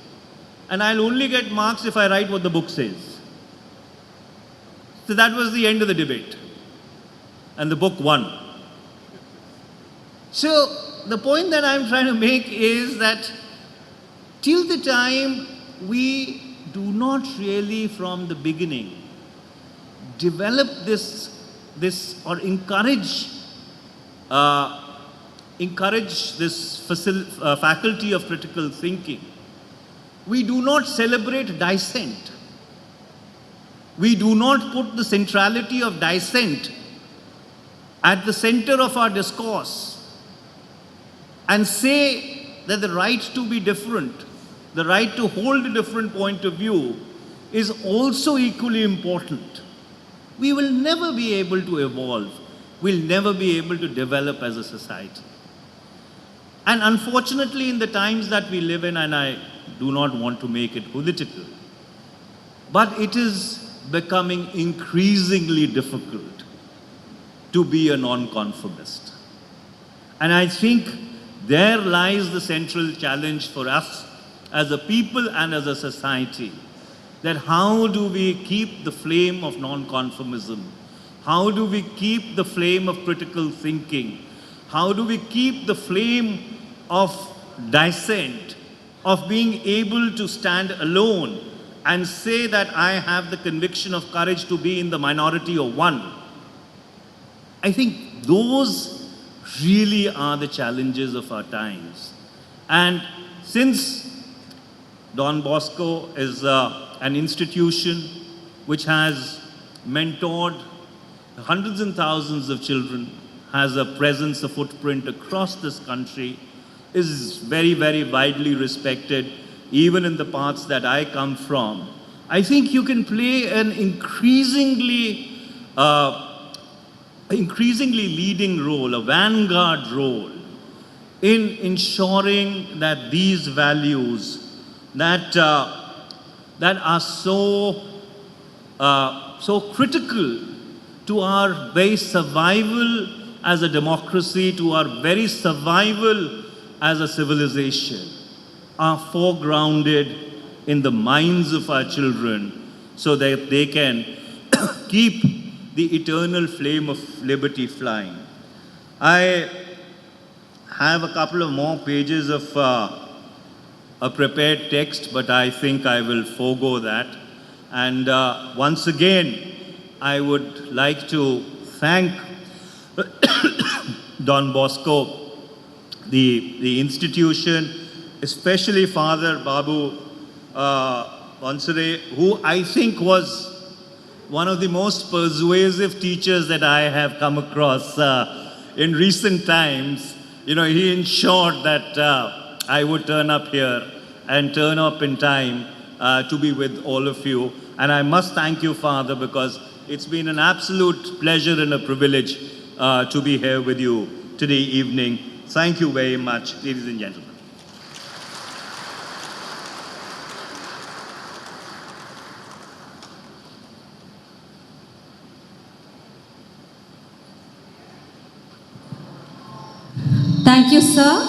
And I'll only get marks if I write what the book says. So that was the end of the debate. And the book won. So the point that I'm trying to make is that till the time we do not really from the beginning develop this or encourage this faculty of critical thinking, we do not celebrate dissent. We do not put the centrality of dissent at the center of our discourse and say that the right to be different, the right to hold a different point of view is also equally important. We will never be able to evolve. We'll never be able to develop as a society. And unfortunately, in the times that we live in, and I do not want to make it political, but it is becoming increasingly difficult to be a nonconformist. And I think there lies the central challenge for us as a people and as a society, that how do we keep the flame of nonconformism? How do we keep the flame of critical thinking? How do we keep the flame of dissent, of being able to stand alone and say that I have the conviction of courage to be in the minority of one? I think those really are the challenges of our times. And since Don Bosco is an institution which has mentored hundreds and thousands of children, has a presence, a footprint across this country, is very, very widely respected, even in the parts that I come from, I think you can play an increasingly leading role, a vanguard role, in ensuring that these values that are so critical to our very survival as a democracy, to our very survival as a civilization, are foregrounded in the minds of our children so that they can keep the eternal flame of liberty flying. I have a couple of more pages of a prepared text, but I think I will forego that. And once again, I would like to thank Don Bosco, the institution, especially Father Babu Vansare, who I think was one of the most persuasive teachers that I have come across in recent times. You know, he ensured that I would turn up here and turn up in time to be with all of you. And I must thank you, Father, because it's been an absolute pleasure and a privilege to be here with you today evening. Thank you very much, ladies and gentlemen. Thank you, sir,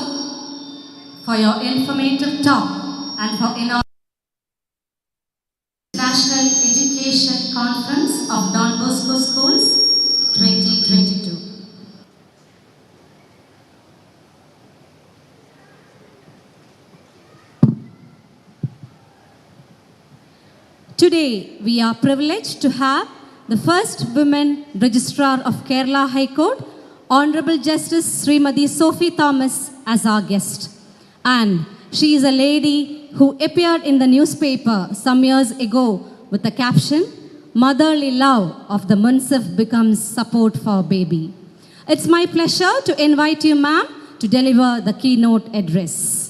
for your informative talk and for inaugurating National Education Conference of Don Bosco Schools 2022. Today, we are privileged to have the first women Registrar of Kerala High Court, Honorable Justice Srimati Sophie Thomas, as our guest. And she is a lady who appeared in the newspaper some years ago with the caption, "Motherly love of the Munsif becomes support for baby." It's my pleasure to invite you, ma'am, to deliver the keynote address.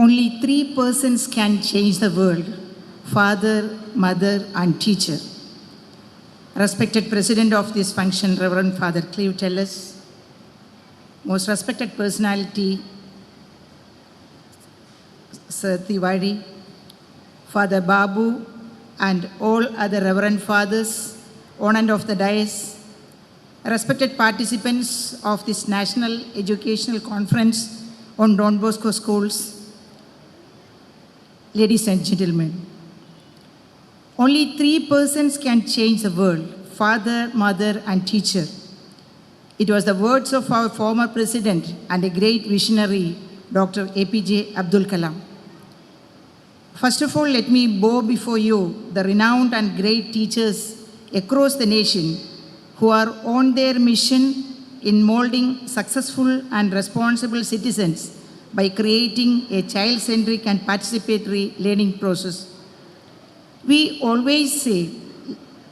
Only 3 persons can change the world: father, mother, and teacher. Respected President of this function, Reverend Father Cleve Tellis, most respected personality, Sir Tiwari, Father Babu, and all other Reverend Fathers on and off the dais, respected participants of this National Educational Conference on Don Bosco Schools, ladies and gentlemen, only 3 persons can change the world: father, mother, and teacher. It was the words of our former president and a great visionary, Dr. APJ Abdul Kalam. First of all, let me bow before you the renowned and great teachers across the nation who are on their mission in molding successful and responsible citizens by creating a child-centric and participatory learning process. We always say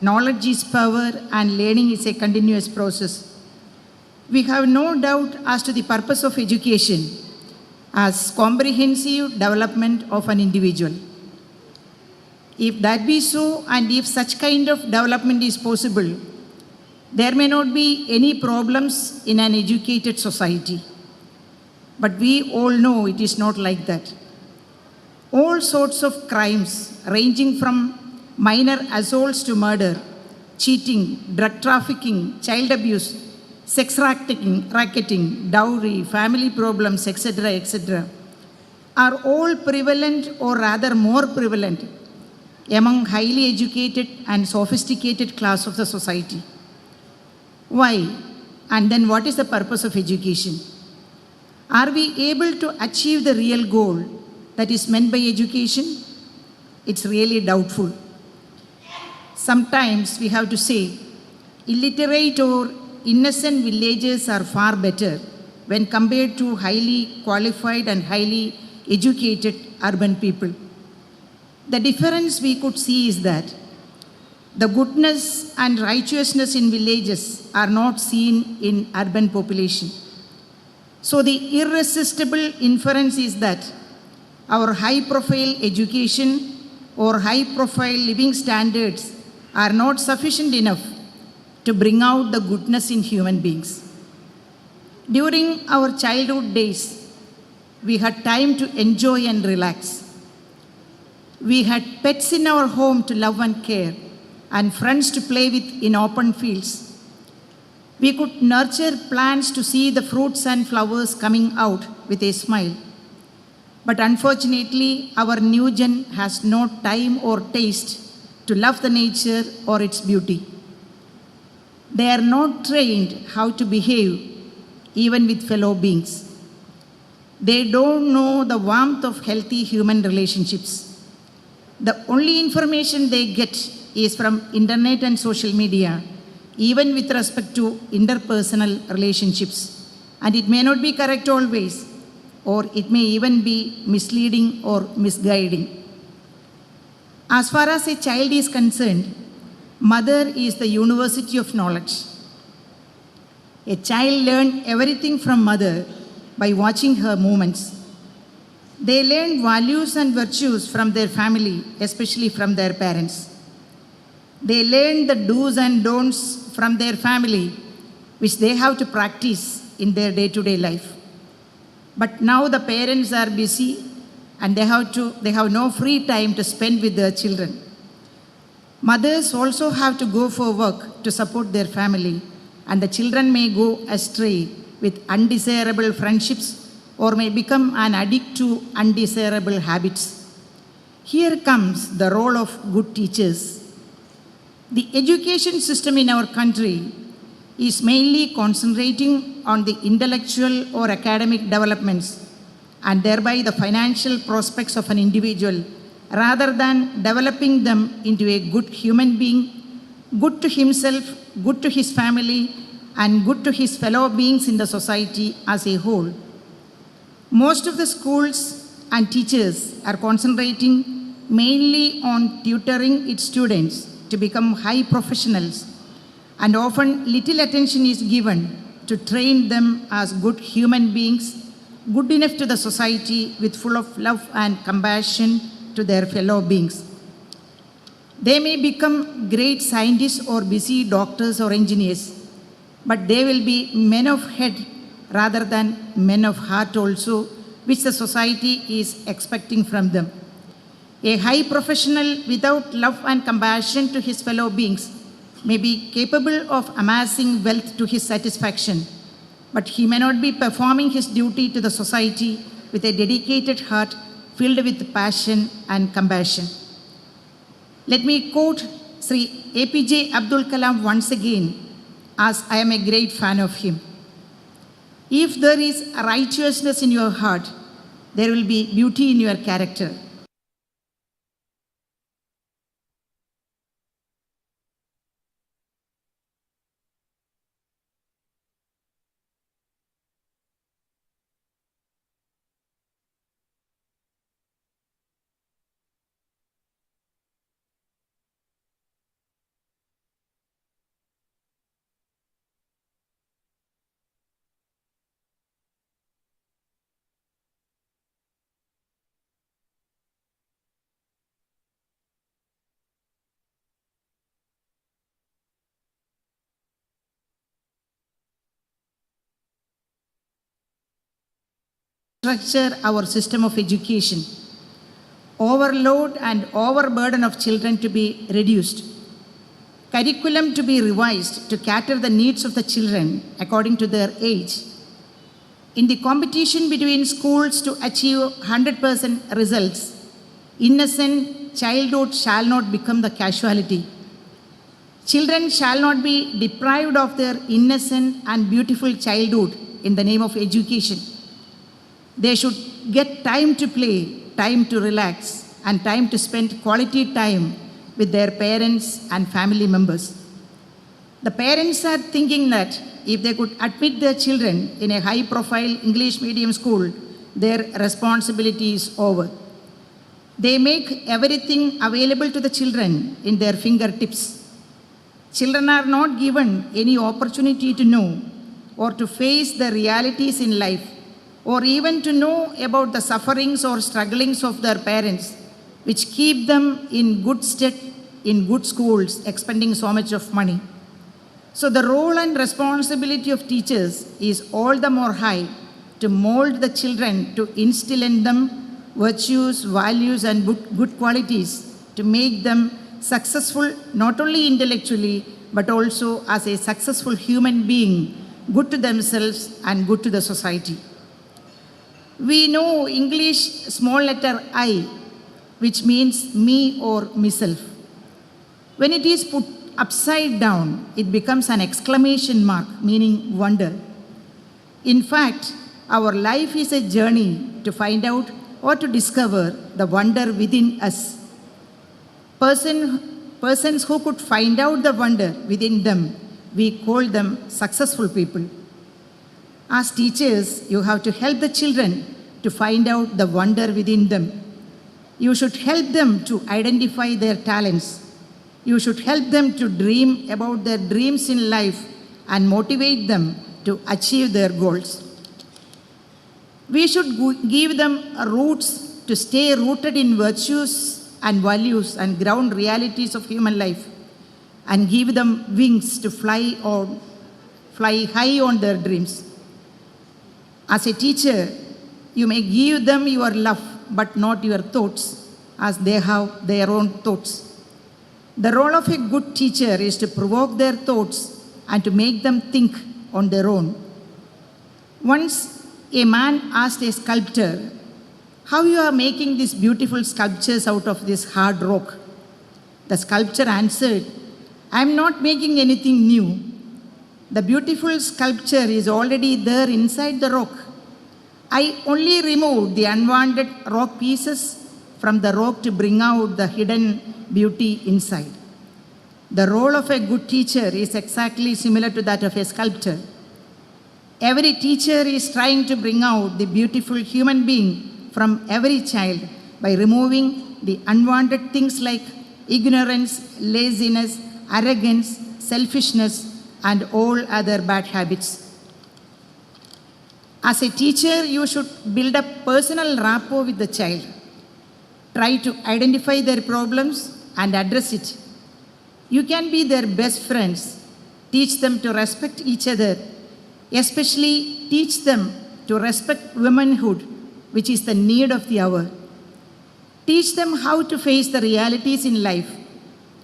knowledge is power and learning is a continuous process. We have no doubt as to the purpose of education as comprehensive development of an individual. If that be so, and if such kind of development is possible, there may not be any problems in an educated society. But we all know it is not like that. All sorts of crimes, ranging from minor assaults to murder, cheating, drug trafficking, child abuse, sex racketing, dowry, family problems, etc., etc., are all prevalent, or rather more prevalent, among highly educated and sophisticated class of the society. Why? And then what is the purpose of education? Are we able to achieve the real goal that is meant by education? It's really doubtful. Sometimes we have to say, illiterate or innocent villagers are far better when compared to highly qualified and highly educated urban people. The difference we could see is that the goodness and righteousness in villages are not seen in urban population. So the irresistible inference is that our high-profile education or high-profile living standards are not sufficient enough to bring out the goodness in human beings. During our childhood days, we had time to enjoy and relax. We had pets in our home to love and care, and friends to play with in open fields. We could nurture plants to see the fruits and flowers coming out with a smile. But unfortunately, our new gen has no time or taste to love the nature or its beauty. They are not trained how to behave even with fellow beings. They don't know the warmth of healthy human relationships. The only information they get is from internet and social media, even with respect to interpersonal relationships. And it may not be correct always, or it may even be misleading or misguiding. As far as a child is concerned, mother is the university of knowledge. A child learns everything from mother by watching her movements. They learn values and virtues from their family, especially from their parents. They learn the do's and don'ts from their family, which they have to practice in their day-to-day life. But now the parents are busy and they have no free time to spend with their children. Mothers also have to go for work to support their family, and the children may go astray with undesirable friendships or may become an addict to undesirable habits. Here comes the role of good teachers. The education system in our country is mainly concentrating on the intellectual or academic developments and thereby the financial prospects of an individual, rather than developing them into a good human being, good to himself, good to his family, and good to his fellow beings in the society as a whole. Most of the schools and teachers are concentrating mainly on tutoring its students to become high professionals, and often little attention is given to train them as good human beings, good enough to the society with full of love and compassion to their fellow beings. They may become great scientists or busy doctors or engineers, but they will be men of head rather than men of heart also, which the society is expecting from them. A high professional without love and compassion to his fellow beings may be capable of amassing wealth to his satisfaction, but he may not be performing his duty to the society with a dedicated heart filled with passion and compassion. Let me quote Sri APJ Abdul Kalam once again, as I am a great fan of him. If there is righteousness in your heart, there will be beauty in your character. Structure our system of education. Overload and overburden of children to be reduced. Curriculum to be revised to cater the needs of the children according to their age. In the competition between schools to achieve 100% results, innocent childhood shall not become the casualty. Children shall not be deprived of their innocent and beautiful childhood in the name of education. They should get time to play, time to relax, and time to spend quality time with their parents and family members. The parents are thinking that if they could admit their children in a high-profile English medium school, their responsibility is over. They make everything available to the children in their fingertips. Children are not given any opportunity to know or to face the realities in life, or even to know about the sufferings or strugglings of their parents, which keep them in good stead in good schools, expending so much of money. So the role and responsibility of teachers is all the more high to mold the children, to instill in them virtues, values, and good qualities, to make them successful not only intellectually but also as a successful human being, good to themselves and good to the society. We know English small letter I, which means me or myself. When it is put upside down, it becomes an exclamation mark, meaning wonder. In fact, our life is a journey to find out or to discover the wonder within us. Persons who could find out the wonder within them, we call them successful people. As teachers, you have to help the children to find out the wonder within them. You should help them to identify their talents. You should help them to dream about their dreams in life and motivate them to achieve their goals. We should give them roots to stay rooted in virtues and values and ground realities of human life, and give them wings to fly high on their dreams. As a teacher, you may give them your love, but not your thoughts, as they have their own thoughts. The role of a good teacher is to provoke their thoughts and to make them think on their own. Once a man asked a sculptor, "How you are making these beautiful sculptures out of this hard rock?" The sculptor answered, "I am not making anything new. The beautiful sculpture is already there inside the rock. I only removed the unwanted rock pieces from the rock to bring out the hidden beauty inside." The role of a good teacher is exactly similar to that of a sculptor. Every teacher is trying to bring out the beautiful human being from every child by removing the unwanted things like ignorance, laziness, arrogance, selfishness, and all other bad habits. As a teacher, you should build a personal rapport with the child. Try to identify their problems and address it. You can be their best friends. Teach them to respect each other. Especially teach them to respect womanhood, which is the need of the hour. Teach them how to face the realities in life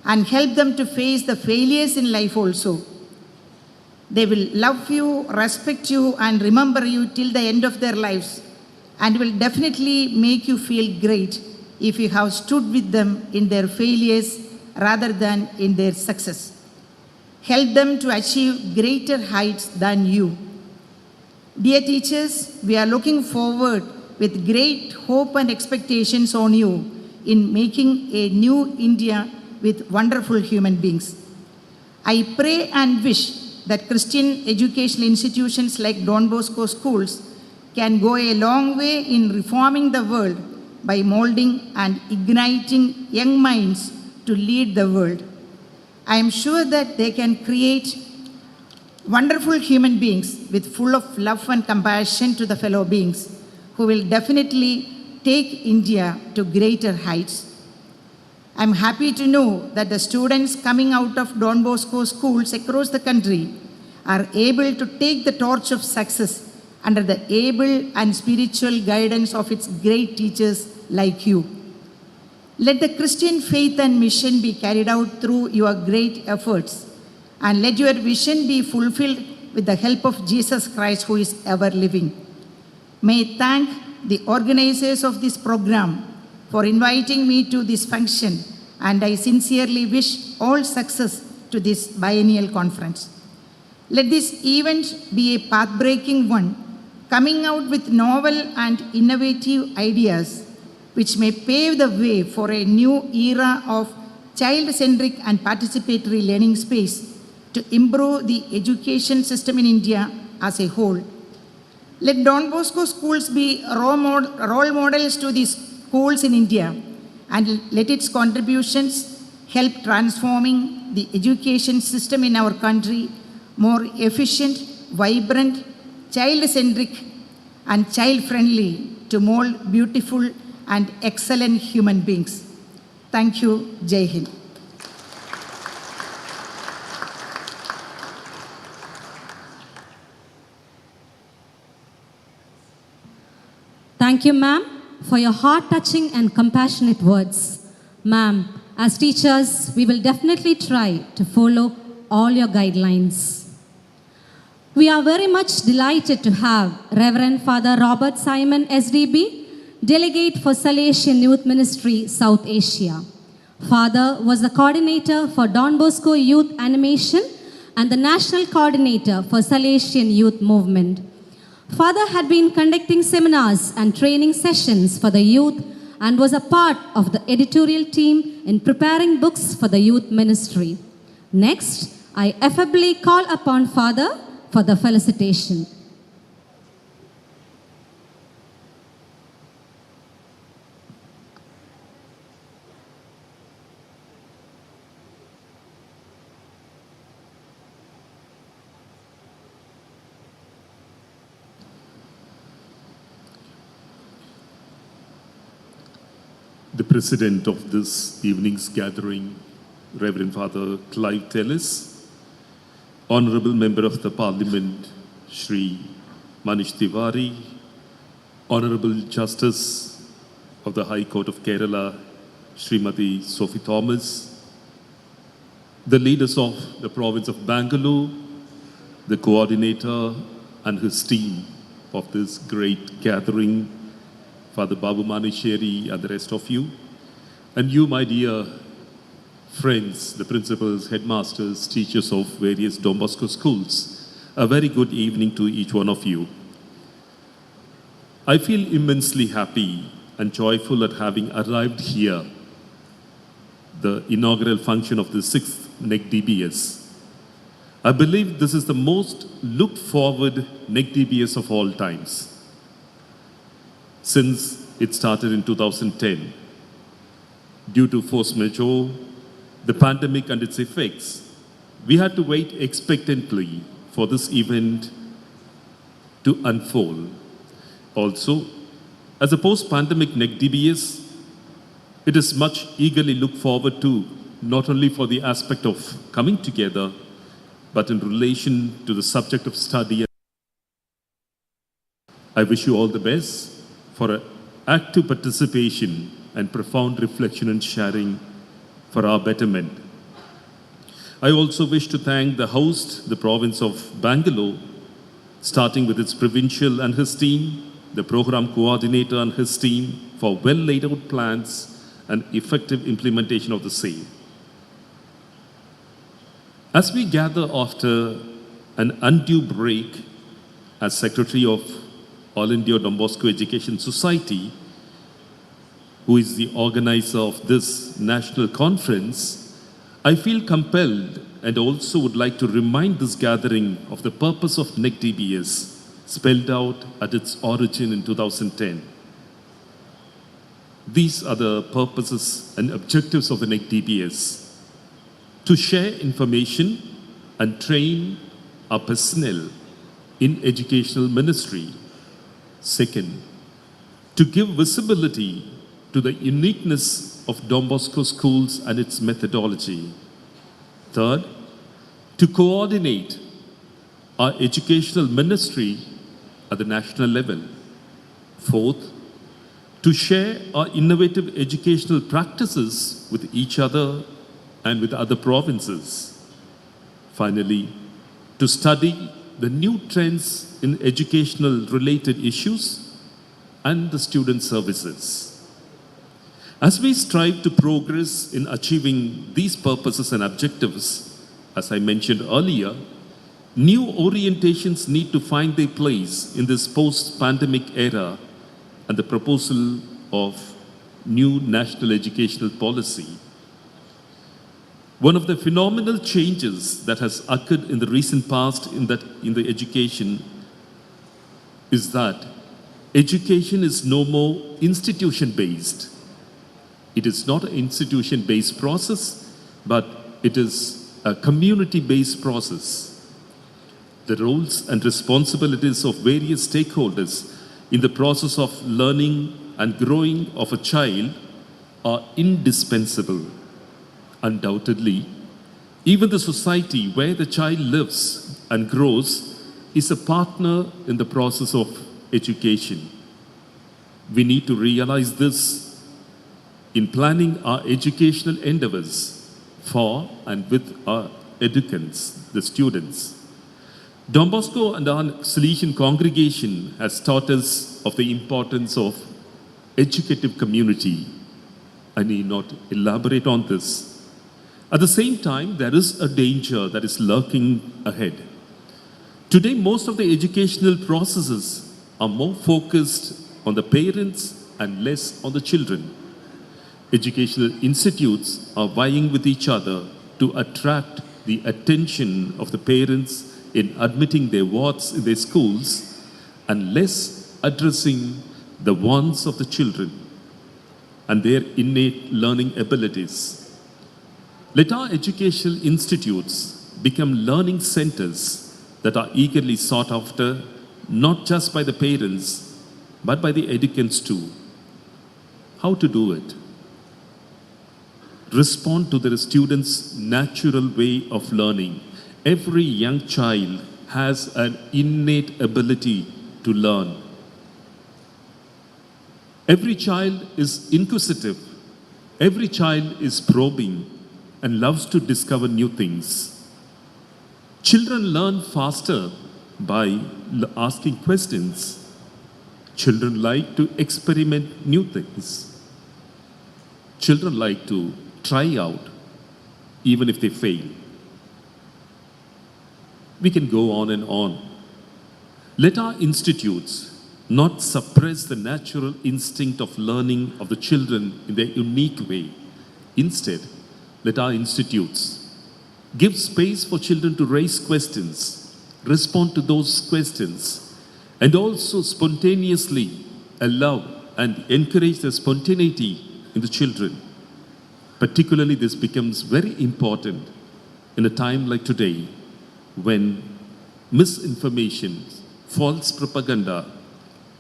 and help them to face the failures in life also. They will love you, respect you, and remember you till the end of their lives, and will definitely make you feel great if you have stood with them in their failures rather than in their success. Help them to achieve greater heights than you. Dear teachers, we are looking forward with great hope and expectations on you in making a new India with wonderful human beings. I pray and wish that Christian educational institutions like Don Bosco schools can go a long way in reforming the world by molding and igniting young minds to lead the world. I am sure that they can create wonderful human beings with full of love and compassion to the fellow beings who will definitely take India to greater heights. I'm happy to know that the students coming out of Don Bosco schools across the country are able to take the torch of success under the able and spiritual guidance of its great teachers like you. Let the Christian faith and mission be carried out through your great efforts, and let your vision be fulfilled with the help of Jesus Christ, who is ever living. May I thank the organizers of this program for inviting me to this function, and I sincerely wish all success to this biennial conference. Let this event be a path-breaking one, coming out with novel and innovative ideas which may pave the way for a new era of child-centric and participatory learning space to improve the education system in India as a whole. Let Don Bosco schools be role models to the schools in India, and let its contributions help transforming the education system in our country more efficient, vibrant, child-centric, and child-friendly to mold beautiful and excellent human beings. Thank you. Jai Hind. Thank you, ma'am, for your heart-touching and compassionate words. Ma'am, as teachers, we will definitely try to follow all your guidelines. We are very much delighted to have Reverend Father Robert Simon SDB, Delegate for Salesian Youth Ministry, South Asia. Father was the coordinator for Don Bosco Youth Animation and the national coordinator for Salesian Youth Movement. Father had been conducting seminars and training sessions for the youth and was a part of the editorial team in preparing books for the youth ministry. Next, I affably call upon Father for the felicitation. The president of this evening's gathering, Reverend Father Clive Tellis, Honorable Member of the Parliament, Shri Manish Tiwari, Honorable Justice of the High Court of Kerala, Srimati Sophie Thomas, the leaders of the province of Bangalore, the coordinator and his team of this great gathering, Father Babu Manisheri and the rest of you, and you, my dear friends, the principals, headmasters, teachers of various Don Bosco schools, a very good evening to each one of you. I feel immensely happy and joyful at having arrived here, the inaugural function of the 6th NECDBS. I believe this is the most looked forward NECDBS of all times, since it started in 2010. Due to force majeure, the pandemic and its effects, we had to wait expectantly for this event to unfold. Also, as a post-pandemic NECDBS, it is much eagerly looked forward to, not only for the aspect of coming together, but in relation to the subject of study. I wish you all the best for an active participation and profound reflection and sharing for our betterment. I also wish to thank the host, the province of Bangalore, starting with its provincial and his team, the program coordinator and his team, for well laid out plans and effective implementation of the same. As we gather after an undue break as Secretary of All India Don Bosco Education Society, who is the organizer of this national conference, I feel compelled and also would like to remind this gathering of the purpose of NECDBS, spelled out at its origin in 2010. These are the purposes and objectives of the NECDBS: to share information and train our personnel in educational ministry. Second, to give visibility to the uniqueness of Don Bosco schools and its methodology. Third, to coordinate our educational ministry at the national level. Fourth, to share our innovative educational practices with each other and with other provinces. Finally, to study the new trends in educational related issues and the student services. As we strive to progress in achieving these purposes and objectives, as I mentioned earlier, new orientations need to find their place in this post-pandemic era and the proposal of new national educational policy. One of the phenomenal changes that has occurred in the recent past in the education is that education is no more institution-based. It is not an institution-based process, but it is a community-based process. The roles and responsibilities of various stakeholders in the process of learning and growing of a child are indispensable. Undoubtedly, even the society where the child lives and grows is a partner in the process of education. We need to realize this in planning our educational endeavors for and with our educants, the students. Don Bosco and our Salesian congregation has taught us of the importance of educative community. I need not elaborate on this. At the same time, there is a danger that is lurking ahead. Today, most of the educational processes are more focused on the parents and less on the children. Educational institutes are vying with each other to attract the attention of the parents in admitting their wards in their schools and less addressing the wants of the children and their innate learning abilities. Let our educational institutes become learning centers that are eagerly sought after, not just by the parents, but by the educants too. How to do it? Respond to the students' natural way of learning. Every young child has an innate ability to learn. Every child is inquisitive. Every child is probing and loves to discover new things. Children learn faster by asking questions. Children like to experiment new things. Children like to try out, even if they fail. We can go on and on. Let our institutes not suppress the natural instinct of learning of the children in their unique way. Instead, let our institutes give space for children to raise questions, respond to those questions, and also spontaneously allow and encourage the spontaneity in the children. Particularly, this becomes very important in a time like today when misinformation, false propaganda,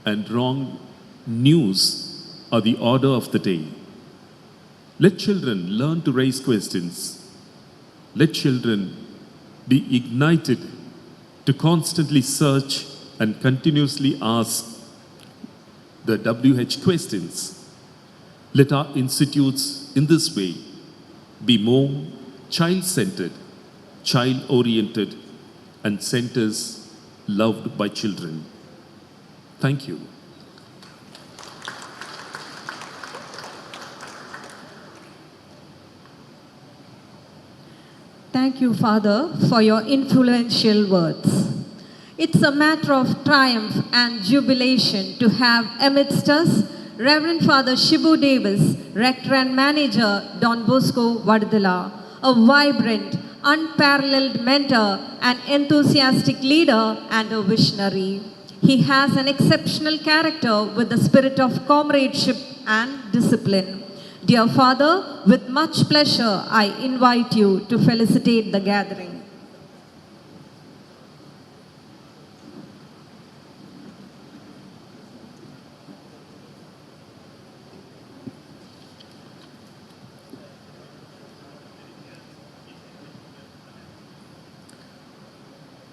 and wrong news are the order of the day. Let children learn to raise questions. Let children be ignited to constantly search and continuously ask the WH questions. Let our institutes in this way be more child-centered, child-oriented, and centers loved by children. Thank you. Thank you, Father, for your influential words. It's a matter of triumph and jubilation to have amidst us Reverend Father Shibu Davis, Rector and Manager, Don Bosco, Vaduthala, a vibrant, unparalleled mentor, an enthusiastic leader, and a visionary. He has an exceptional character with the spirit of comradeship and discipline. Dear Father, with much pleasure, I invite you to felicitate the gathering.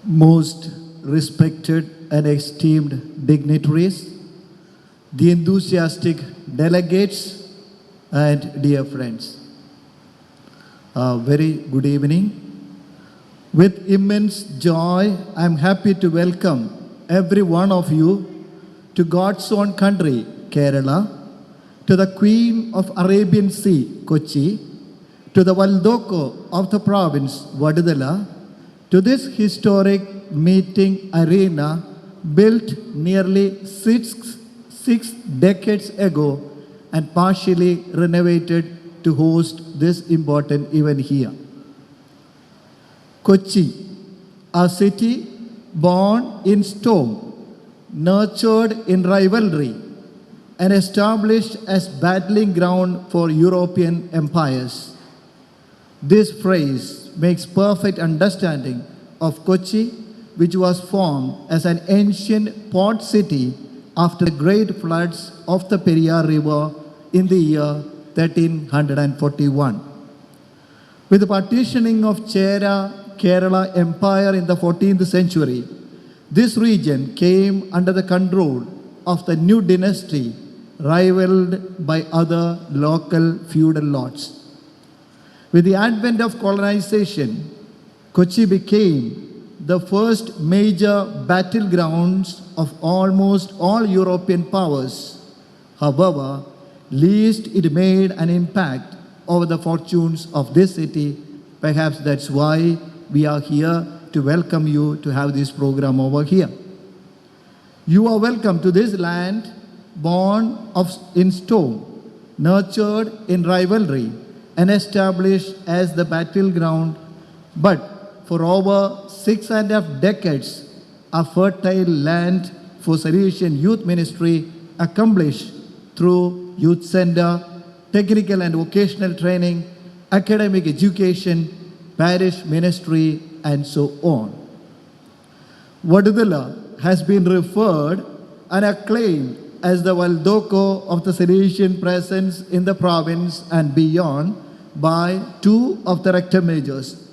Most respected and esteemed dignitaries, the enthusiastic delegates, and dear friends, a very good evening. With immense joy, I am happy to welcome every one of you to God's own country, Kerala, to the Queen of Arabian Sea, Kochi, to the Valdocco of the province, Vaduthala, to this historic meeting arena built nearly six decades ago and partially renovated to host this important event here. Kochi, a city born in storm, nurtured in rivalry, and established as battling ground for European empires. This phrase makes perfect understanding of Kochi, which was formed as an ancient port city after the great floods of the Periyar River in the year 1341. With the partitioning of Kerala Empire in the 14th century, this region came under the control of the new dynasty, rivaled by other local feudal lords. With the advent of colonization, Kochi became the first major battlegrounds of almost all European powers. However, least it made an impact over the fortunes of this city. Perhaps that's why we are here to welcome you to have this program over here. You are welcome to this land born in storm, nurtured in rivalry, and established as the battleground. But for over 6.5 decades, a fertile land for Salesian Youth Ministry accomplished through youth center, technical and vocational training, academic education, parish ministry, and so on. Vaduthala has been referred and acclaimed as the Valdocco of the Salesian presence in the province and beyond by two of the rector majors.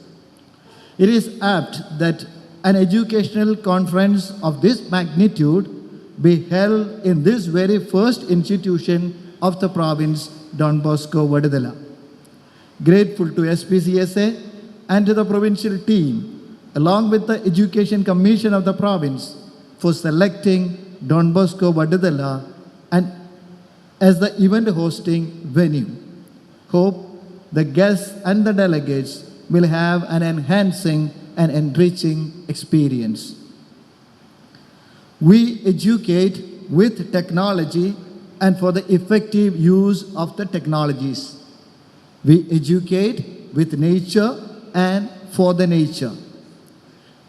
It is apt that an educational conference of this magnitude be held in this very first institution of the province, Don Bosco, Vaduthala. Grateful to SPCSA and to the provincial team, along with the Education Commission of the province, for selecting Don Bosco, Vaduthala and as the event hosting venue. Hope the guests and the delegates will have an enhancing and enriching experience. We educate with technology and for the effective use of the technologies. We educate with nature and for the nature.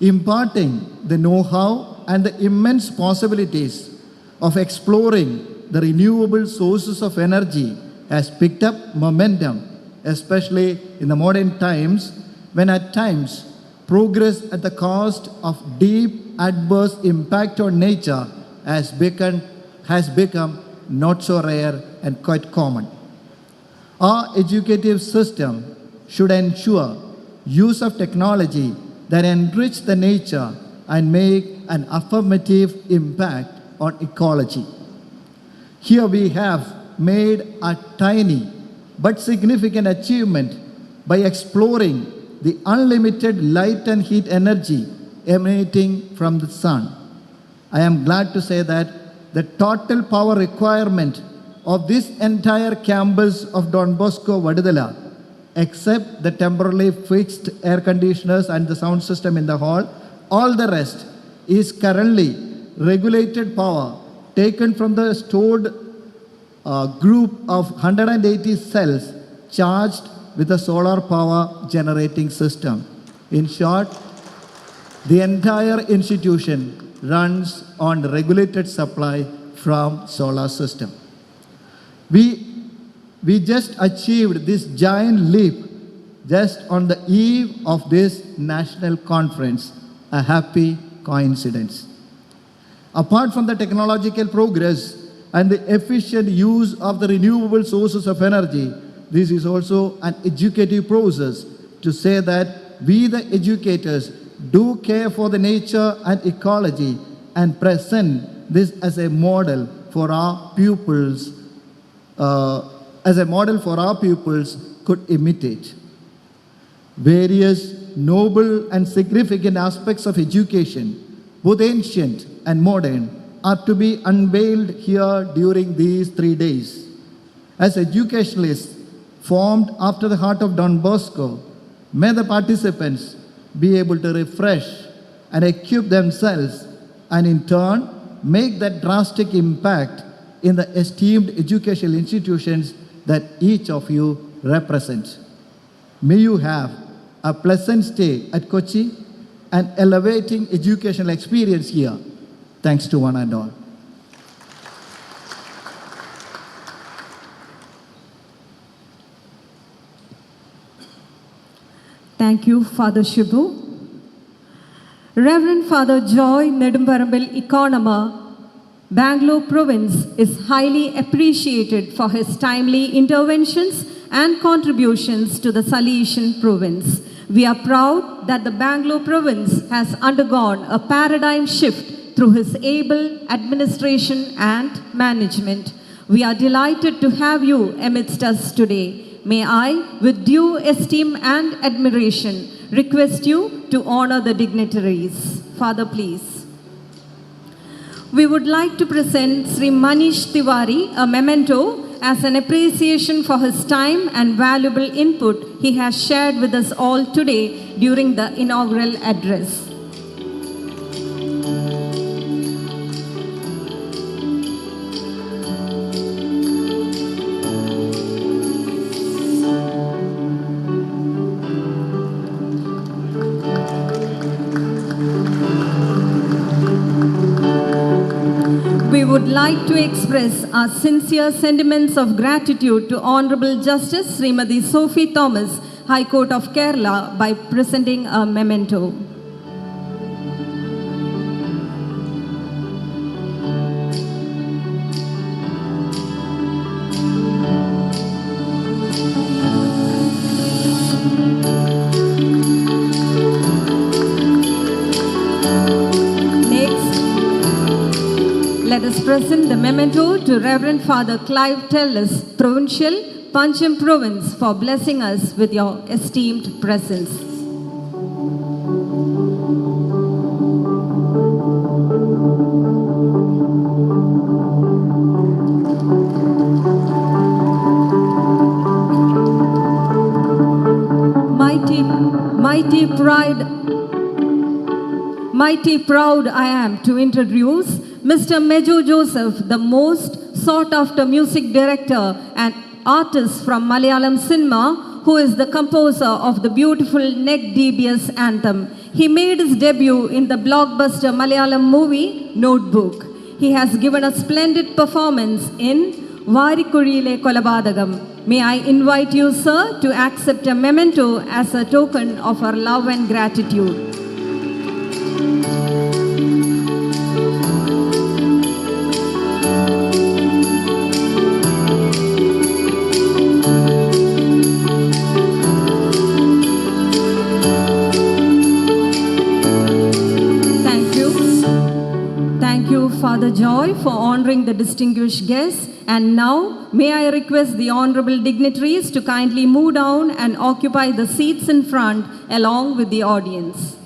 Imparting the know-how and the immense possibilities of exploring the renewable sources of energy has picked up momentum, especially in the modern times, when at times progress at the cost of deep adverse impact on nature has become not so rare and quite common. Our educative system should ensure use of technology that enrich the nature and make an affirmative impact on ecology. Here we have made a tiny but significant achievement by exploring the unlimited light and heat energy emanating from the sun. I am glad to say that the total power requirement of this entire campus of Don Bosco, Vaduthala, except the temporarily fixed air conditioners and the sound system in the hall, all the rest is currently regulated power taken from the stored group of 180 cells charged with a solar power generating system. In short, the entire institution runs on regulated supply from solar system. We just achieved this giant leap just on the eve of this national conference, a happy coincidence. Apart from the technological progress and the efficient use of the renewable sources of energy, this is also an educative process to say that we, the educators, do care for the nature and ecology and present this as a model for our pupils, could imitate. Various noble and significant aspects of education, both ancient and modern, are to be unveiled here during these 3 days. As educationalists formed after the heart of Don Bosco, may the participants be able to refresh and equip themselves and in turn make that drastic impact in the esteemed educational institutions that each of you represents. May you have a pleasant stay at Kochi and elevating educational experience here. Thanks to one and all. Thank you, Father Shibu. Reverend Father Joy Nedumbarambil Economer, Bangalore Province, is highly appreciated for his timely interventions and contributions to the Salesian Province. We are proud that the Bangalore Province has undergone a paradigm shift through his able administration and management. We are delighted to have you amidst us today. may I, with due esteem and admiration, request you to honor the dignitaries. Father, please. We would like to present Sri Manish Tiwari a memento as an appreciation for his time and valuable input he has shared with us all today during the inaugural address. We would like to express our sincere sentiments of gratitude to Honorable Justice Srimati Sophie Thomas, High Court of Kerala, by presenting a memento. Let us present the memento to Reverend Father Clive Tellis, Provincial, Pancham Province, for blessing us with your esteemed presence. Mighty proud I am to introduce Mr. Mejo Joseph, the most sought-after music director and artist from Malayalam cinema, who is the composer of the beautiful NECDBS anthem. He made his debut in the blockbuster Malayalam movie Notebook. He has given a splendid performance in Varikuriyile Kolabadagam. May I invite you, sir, to accept a memento as a token of our love and gratitude. Father Joy, for honoring the distinguished guests. And now, may I request the honorable dignitaries to kindly move down and occupy the seats in front along with the audience.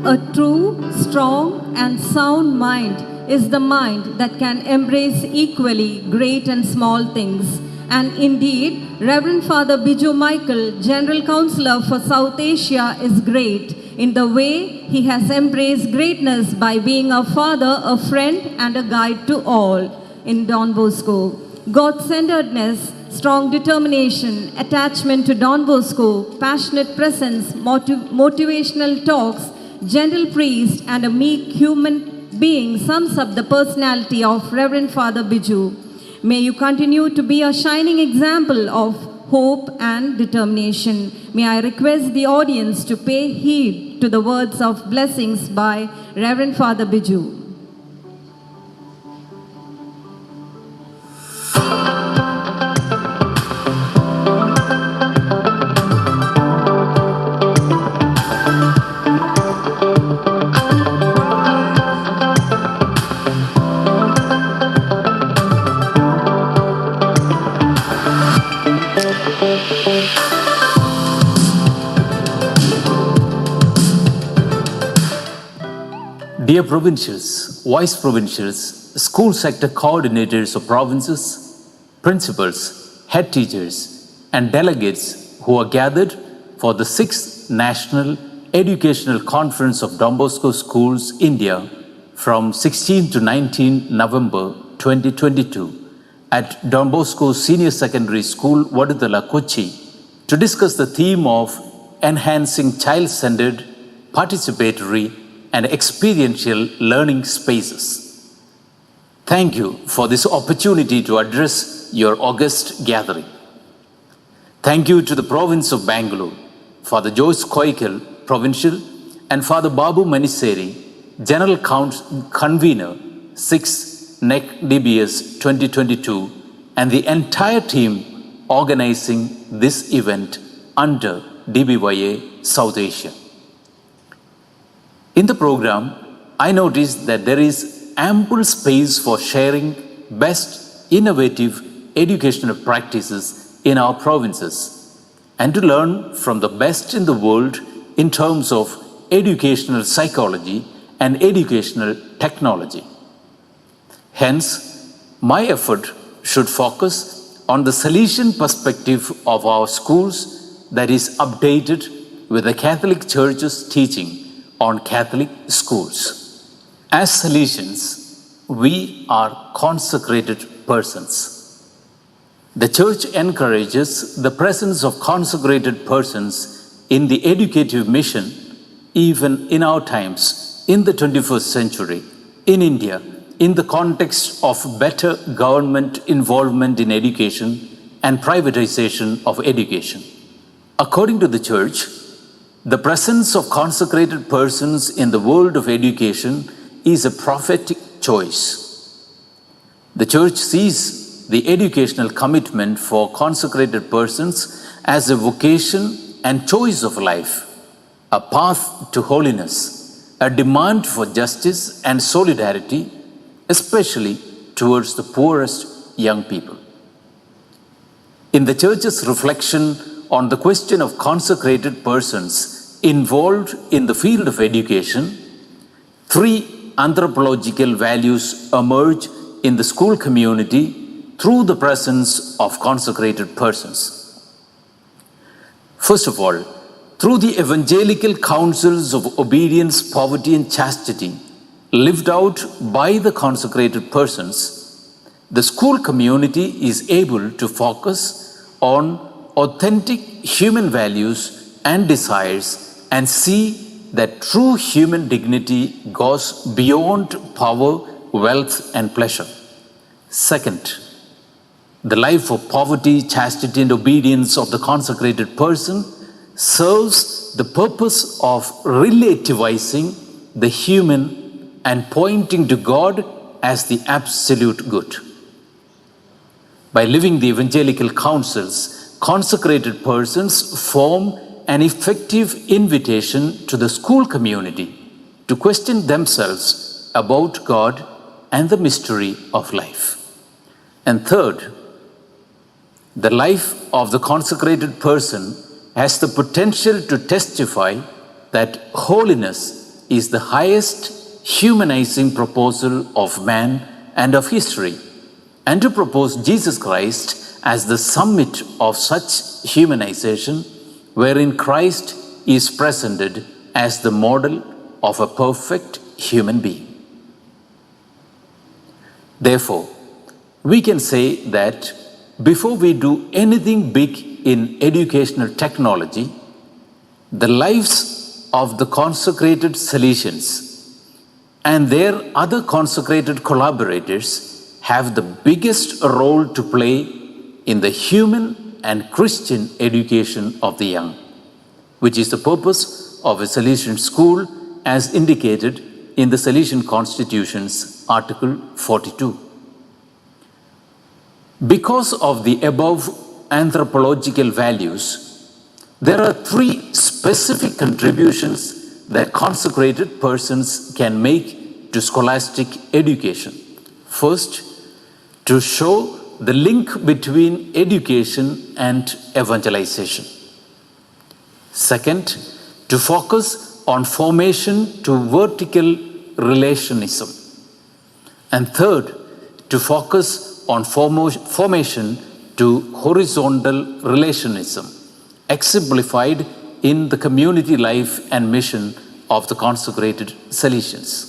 A true, strong and sound mind is the mind that can embrace equally great and small things. And indeed, Reverend Father Biju Michael, General Counsellor for South Asia, is great in the way he has embraced greatness by being a father, a friend and a guide to all in Don Bosco. God-centeredness, strong determination, attachment to Don Bosco, passionate presence, motivational talks, gentle priest and a meek human being sums up the personality of Reverend Father Biju. May you continue to be a shining example of hope and determination. May I request the audience to pay heed to the words of blessings by Reverend Father Biju. Dear provincials, vice provincials, school sector coordinators of provinces, principals, head teachers, and delegates who are gathered for the 6th National Educational Conference of Don Bosco Schools, India, from 16 to 19 November 2022 at Don Bosco Senior Secondary School, Vaduthala, Kochi, to discuss the theme of enhancing child-centered, participatory, and experiential learning spaces. Thank you for this opportunity to address your august gathering. Thank you to the province of Bangalore Father Joyce Koikal, Provincial, and Father Babu Maniseri, General Convener, 6 NECDBS 2022, and the entire team organizing this event under DBYA South Asia. In the program, I noticed that there is ample space for sharing best innovative educational practices in our provinces and to learn from the best in the world in terms of educational psychology and educational technology. Hence, my effort should focus on the Salesian perspective of our schools that is updated with the Catholic Church's teaching on Catholic schools. As Salesians, we are consecrated persons. The Church encourages the presence of consecrated persons in the educative mission, even in our times, in the 21st century, in India, in the context of better government involvement in education and privatization of education. According to the Church, the presence of consecrated persons in the world of education is a prophetic choice. The Church sees the educational commitment for consecrated persons as a vocation and choice of life, a path to holiness, a demand for justice and solidarity, especially towards the poorest young people. In the Church's reflection on the question of consecrated persons involved in the field of education, 3 anthropological values emerge in the school community through the presence of consecrated persons. First of all, through the evangelical counsels of obedience, poverty, and chastity lived out by the consecrated persons, the school community is able to focus on authentic human values and desires and see that true human dignity goes beyond power, wealth, and pleasure. Second, the life of poverty, chastity, and obedience of the consecrated person serves the purpose of relativizing the human and pointing to God as the absolute good. By living the evangelical counsels, consecrated persons form an effective invitation to the school community to question themselves about God and the mystery of life. And third, the life of the consecrated person has the potential to testify that holiness is the highest humanizing proposal of man and of history, and to propose Jesus Christ as the summit of such humanization, wherein Christ is presented as the model of a perfect human being. Therefore, we can say that before we do anything big in educational technology, the lives of the consecrated Salesians and their other consecrated collaborators have the biggest role to play in the human and Christian education of the young, which is the purpose of a Salesian school as indicated in the Salesian Constitution's Article 42. Because of the above anthropological values, there are 3 specific contributions that consecrated persons can make to scholastic education. First, to show the link between education and evangelization. Second, to focus on formation to vertical relationism. And third, to focus on formation to horizontal relationism, exemplified in the community life and mission of the consecrated Salesians.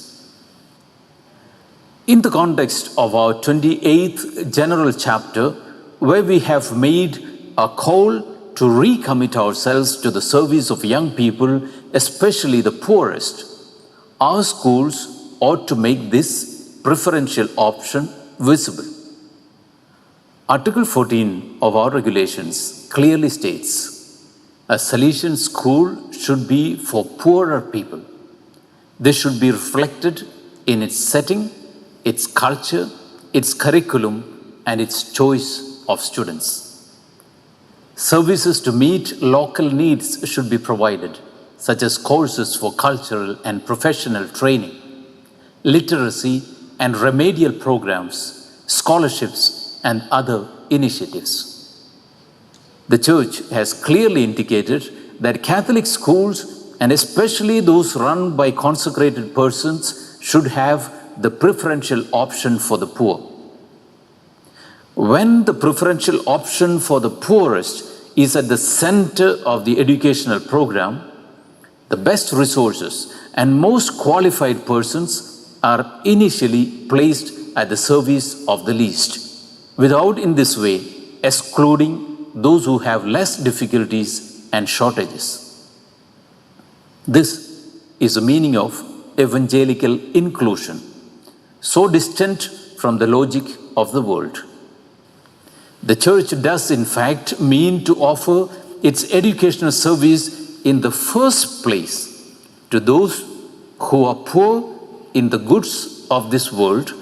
In the context of our 28th General Chapter, where we have made a call to recommit ourselves to the service of young people, especially the poorest, our schools ought to make this preferential option visible. Article 14 of our regulations clearly states, a Salesian school should be for poorer people. This should be reflected in its setting, its culture, its curriculum, and its choice of students. Services to meet local needs should be provided, such as courses for cultural and professional training, literacy and remedial programs, scholarships, and other initiatives. The Church has clearly indicated that Catholic schools, and especially those run by consecrated persons, should have the preferential option for the poor. When the preferential option for the poorest is at the center of the educational program, the best resources and most qualified persons are initially placed at the service of the least, without in this way excluding those who have less difficulties and shortages. This is the meaning of evangelical inclusion, so distant from the logic of the world. The Church does in fact mean to offer its educational service in the first place to those who are poor in the goods of this world,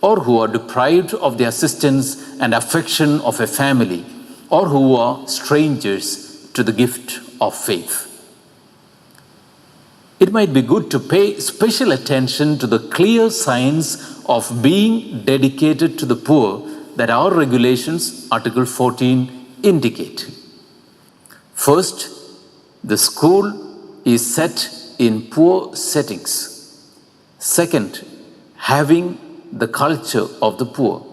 or who are deprived of the assistance and affection of a family, or who are strangers to the gift of faith. It might be good to pay special attention to the clear signs of being dedicated to the poor that our regulations, Article 14, indicate. First, the school is set in poor settings. Second, having the culture of the poor.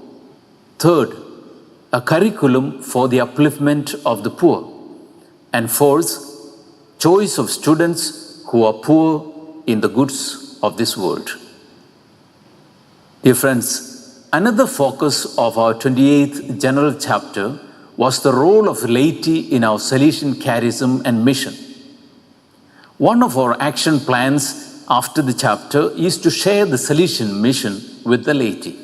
Third, a curriculum for the upliftment of the poor. And fourth, choice of students who are poor in the goods of this world. Dear friends, another focus of our 28th General Chapter was the role of laity in our Salesian charism and mission. One of our action plans after the chapter is to share the Salesian mission with the laity.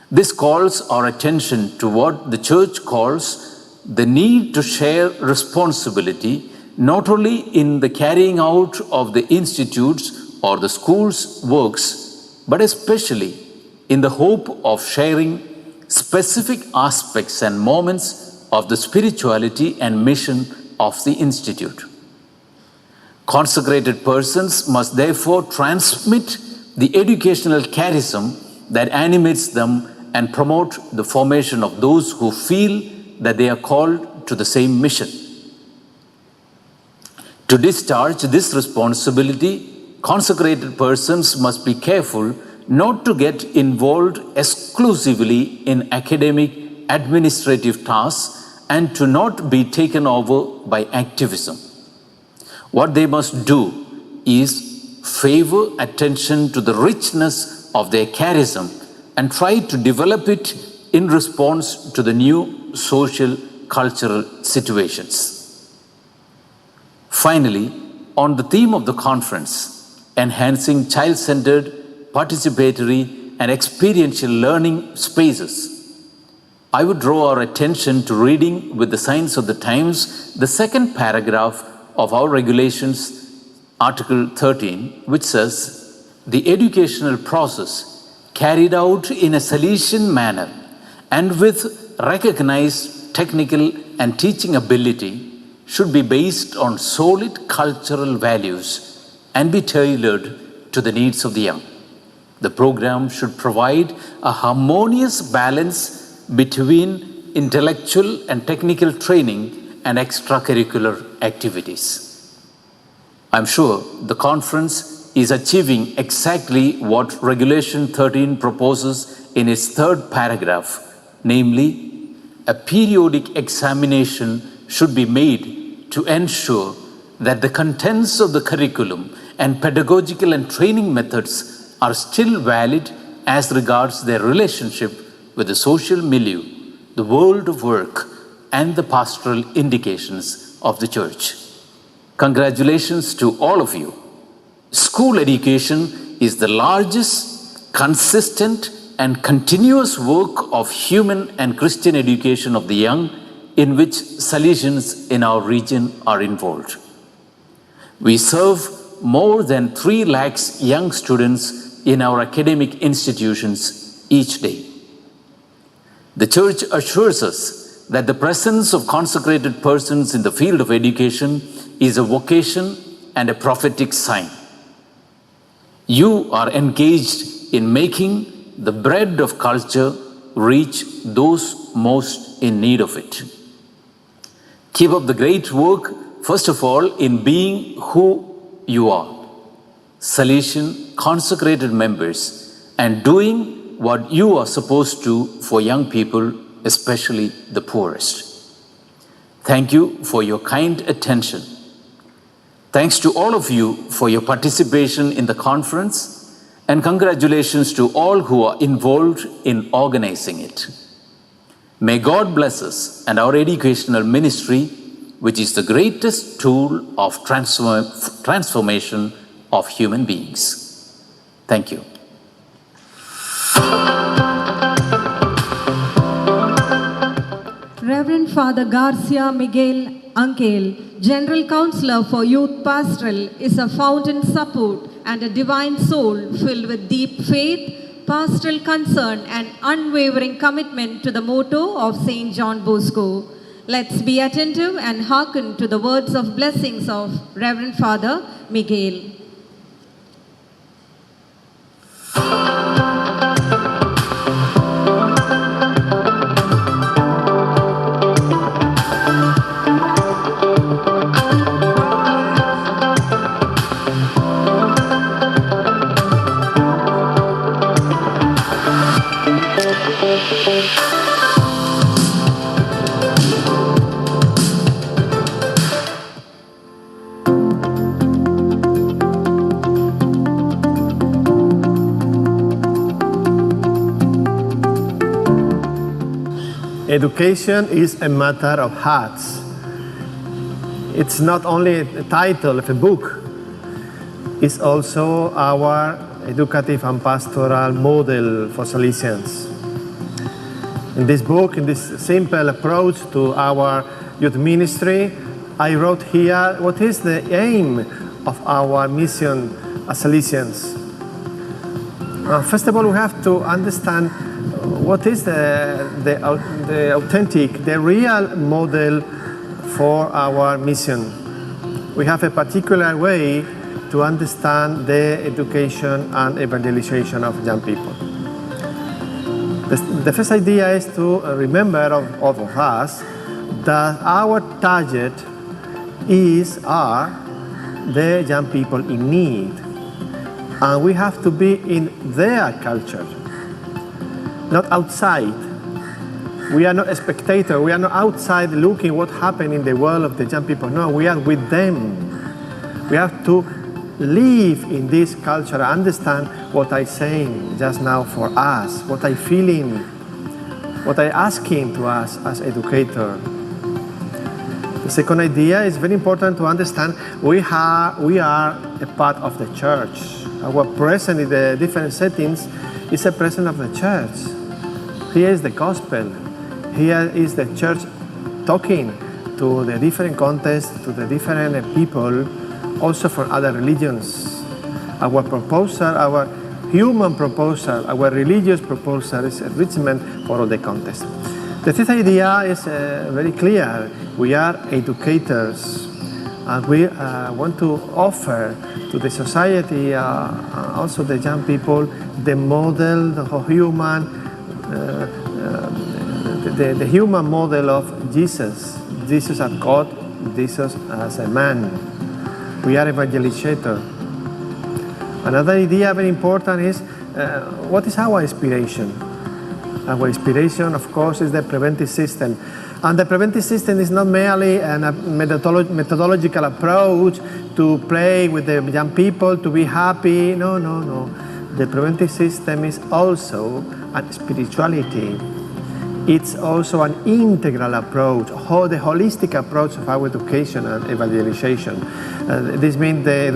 This calls our attention to what the Church calls the need to share responsibility, not only in the carrying out of the institute's or the school's works, but especially in the hope of sharing specific aspects and moments of the spirituality and mission of the institute. Consecrated persons must therefore transmit the educational charism that animates them and promote the formation of those who feel that they are called to the same mission. To discharge this responsibility, consecrated persons must be careful not to get involved exclusively in academic, administrative tasks and to not be taken over by activism. What they must do is favor attention to the richness of their charism and try to develop it in response to the new social, cultural situations. Finally, on the theme of the conference, enhancing child-centered, participatory, and experiential learning spaces, I would draw our attention to reading with the signs of the times the second paragraph of our regulations, Article 13, which says, "The educational process carried out in a Salesian manner and with recognized technical and teaching ability should be based on solid cultural values and be tailored to the needs of the young. The program should provide a harmonious balance between intellectual and technical training and extracurricular activities." I'm sure the conference is achieving exactly what Regulation 13 proposes in its third paragraph, namely, a periodic examination should be made to ensure that the contents of the curriculum and pedagogical and training methods are still valid as regards their relationship with the social milieu, the world of work, and the pastoral indications of the Church. Congratulations to all of you. School education is the largest, consistent, and continuous work of human and Christian education of the young in which Salesians in our region are involved. We serve more than 3 lakhs young students in our academic institutions each day. The Church assures us that the presence of consecrated persons in the field of education is a vocation and a prophetic sign. You are engaged in making the bread of culture reach those most in need of it. Keep up the great work, first of all, in being who you are, Salesian consecrated members, and doing what you are supposed to for young people, especially the poorest. Thank you for your kind attention. Thanks to all of you for your participation in the conference, and congratulations to all who are involved in organizing it. May God bless us and our educational ministry, which is the greatest tool of transformation of human beings. Thank you. Reverend Father Garcia Miguel Angel, General Counselor for Youth Pastoral, is a fountain support and a divine soul filled with deep faith, pastoral concern, and unwavering commitment to the motto of St. John Bosco. Let's be attentive and hearken to the words of blessings of Reverend Father Miguel. Education is a matter of hearts. It's not only a title of a book, it's also our educative and pastoral model for Salesians. In this book, in this simple approach to our youth ministry, I wrote here what is the aim of our mission as Salesians. First of all, we have to understand what is the authentic, the real model for our mission. We have a particular way to understand the education and evangelization of young people. The first idea is to remember of us that our target are the young people in need. And we have to be in their culture, not outside. We are not a spectator. We are not outside looking what happened in the world of the young people. No, we are with them. We have to live in this culture, understand what I'm saying just now for us, what I'm feeling, what I'm asking to us as educators. The second idea is very important to understand we are a part of the church. Our presence in the different settings is a presence of the church. Here is the gospel. Here is the church talking to the different contexts, to the different people, also from other religions. Our proposal, our human proposal, our religious proposal is enrichment for all the contexts. The third idea is very clear. We are educators, and we want to offer to the society, also the young people, the model of human, the human model of Jesus. Jesus as God, Jesus as a man. We are evangelizators. Another idea very important is what is our inspiration? Our inspiration, of course, is the preventive system. And the preventive system is not merely a methodological approach to play with the young people, to be happy. No, no, no. The preventive system is also a spirituality. It's also an integral approach, the holistic approach of our education and evangelization. This means the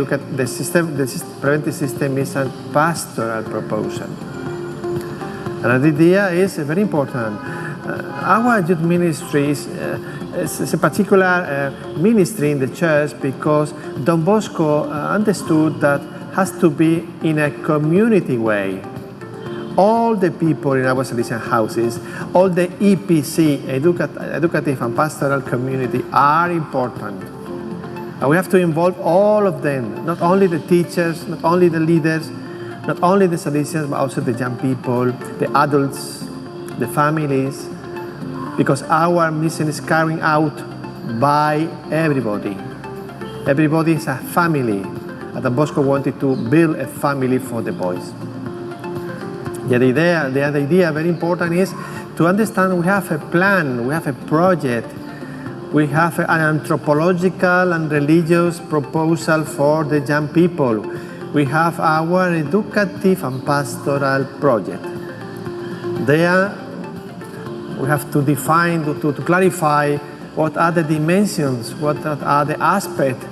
preventive system is a pastoral proposal. Another idea is very important. Our youth ministry is a particular ministry in the church because Don Bosco understood that has to be in a community way. All the people in our Salesian houses, all the EPC, educative and pastoral community, are important. And we have to involve all of them, not only the teachers, not only the leaders, not only the Salesians, but also the young people, the adults, the families, because our mission is carried out by everybody. Everybody is a family. And Don Bosco wanted to build a family for the boys. The other idea, very important, is to understand we have a plan, we have a project, we have an anthropological and religious proposal for the young people. We have our educative and pastoral project. There, we have to define, to clarify what are the dimensions, what are the aspects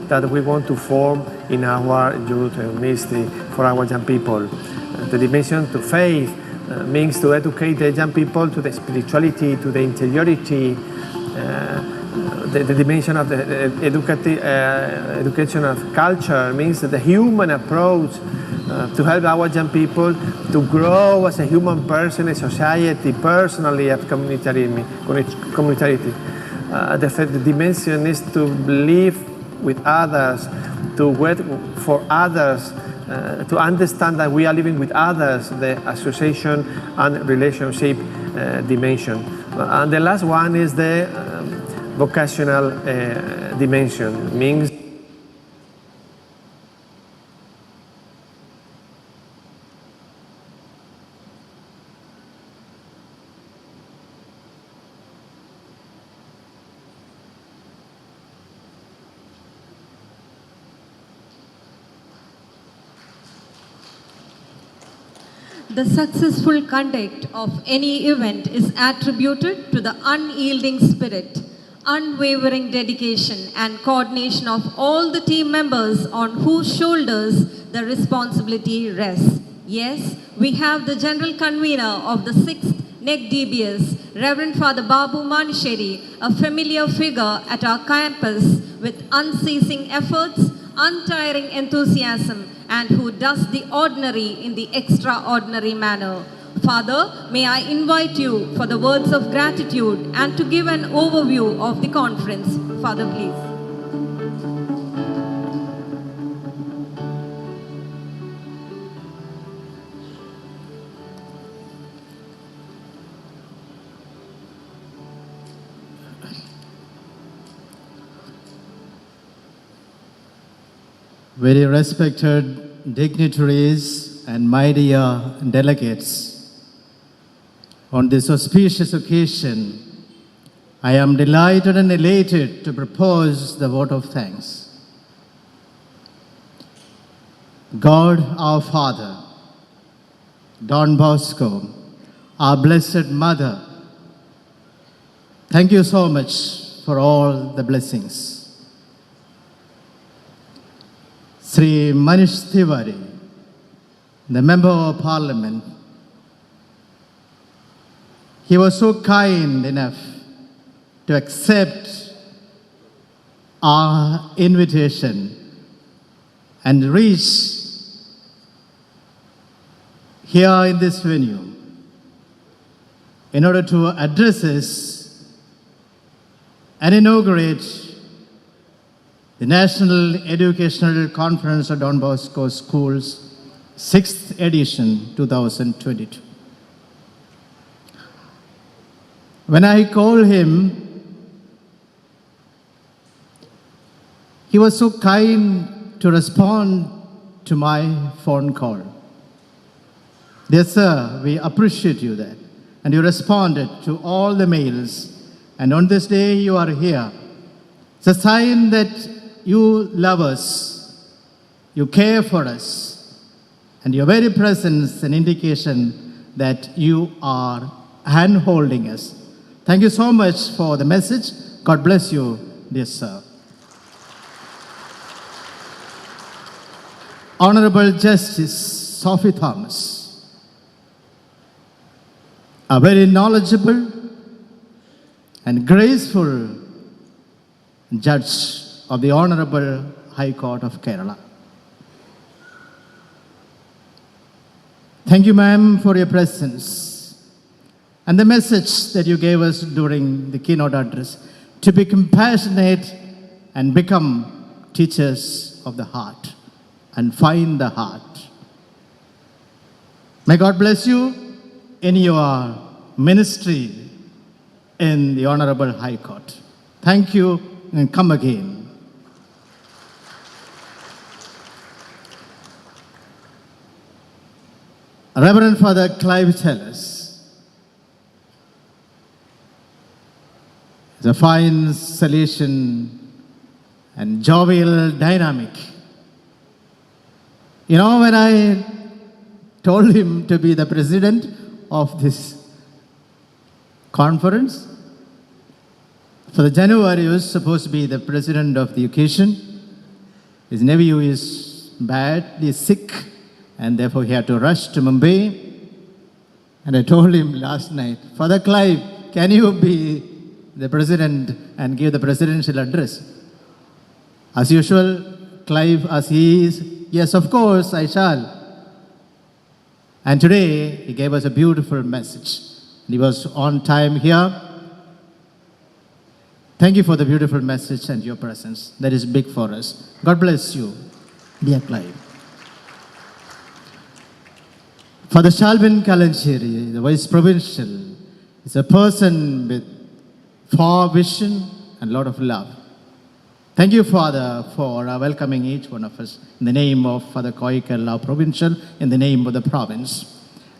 that we want to form in our youth ministry for our young people. The dimension to faith means to educate the young people to the spirituality, to the interiority. The dimension of the education of culture means that the human approach to help our young people to grow as a human person, a society, personally, as community. The third dimension is to live with others, to work for others, to understand that we are living with others, the association and relationship dimension. And the last one is the vocational dimension, means the successful conduct of any event is attributed to the unyielding spirit, unwavering dedication and coordination of all the team members on whose shoulders the responsibility rests. Yes, we have the general convener of the 6th NECDBS, Reverend Father Babu Manisheri, a familiar figure at our campus with unceasing efforts, untiring enthusiasm, and who does the ordinary in the extraordinary manner. Father, may I invite you for the words of gratitude and to give an overview of the conference. Father, please. Very respected dignitaries and my dear delegates, on this auspicious occasion, I am delighted and elated to propose the vote of thanks. God our Father, Don Bosco, our Blessed Mother, thank you so much for all the blessings. Sri Manish Tiwari, the Member of Parliament, he was so kind enough to accept our invitation and reach here in this venue in order to address us and inaugurate the National Educational Conference of Don Bosco Schools, 6th edition, 2022. When I called him, he was so kind to respond to my phone call. Dear sir, we appreciate you that. And you responded to all the mails. And on this day you are here. It's a sign that you love us, you care for us, and your very presence is an indication that you are hand-holding us. Thank you so much for the message. God bless you, dear sir. Honorable Justice Sophie Thomas, a very knowledgeable and graceful Judge of the Honorable High Court of Kerala. Thank you, ma'am, for your presence and the message that you gave us during the keynote address, to be compassionate and become teachers of the heart and find the heart. May God bless you in your ministry in the Honorable High Court. Thank you, and come again. Reverend Father Clive Tellis is a fine solution and jovial dynamic. You know, when I told him to be the president of this conference, for the January he was supposed to be the president of the occasion. His nephew is badly sick, and therefore he had to rush to Mumbai. And I told him last night, Father Clive, can you be the president and give the presidential address? As usual, Clive, as he is, yes, of course, I shall. And today, he gave us a beautiful message. He was on time here. Thank you for the beautiful message and your presence. That is big for us. God bless you, dear Clive. Father Shalvin Kalancheri, the Vice Provincial, is a person with far vision and a lot of love. Thank you, Father, for welcoming each one of us in the name of Father Koikala Provincial, in the name of the province.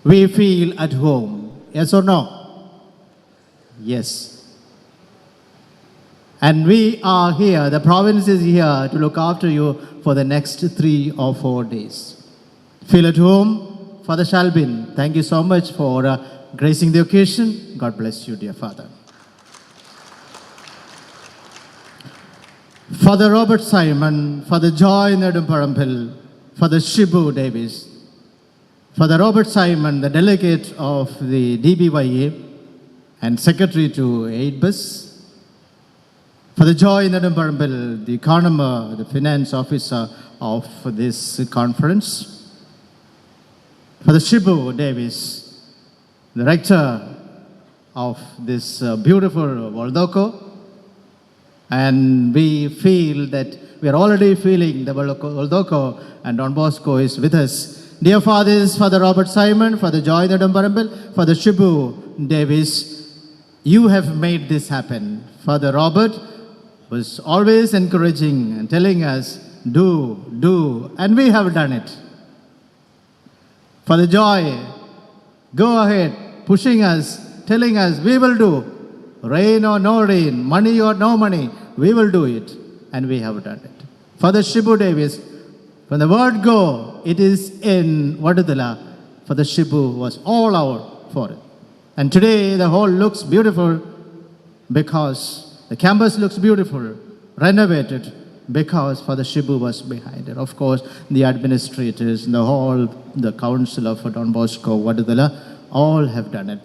We feel at home. Yes or no? Yes. And we are here, the province is here to look after you for the next 3 or 4 days. Feel at home? Father Shalbin, thank you so much for gracing the occasion. God bless you, dear Father. Father Robert Simon, Father Joy Nedumparampil, Father Shibu Davis, Father Robert Simon, the delegate of the DBYA and secretary to NECDBS, Father Joy Nedumparampil, the economer, the finance officer of this conference, Father Shibu Davis, the rector of this beautiful Valdoko. And we feel that we are already feeling the Valdoko, and Don Bosco is with us. Dear fathers, Father Robert Simon, Father Joy Nedumparampil, Father Shibu Davis, you have made this happen. Father Robert was always encouraging and telling us, do, and we have done it. Father Joy, go ahead, pushing us, telling us, we will do. Rain or no rain, money or no money, we will do it. And we have done it. Father Shibu Davis, when the word go, it is in Vaduthala. Father Shibu was all out for it. And today the hall looks beautiful because the campus looks beautiful, renovated, because Father Shibu was behind it. Of course, the administrators, the hall, the council of Don Bosco, Vaduthala, all have done it.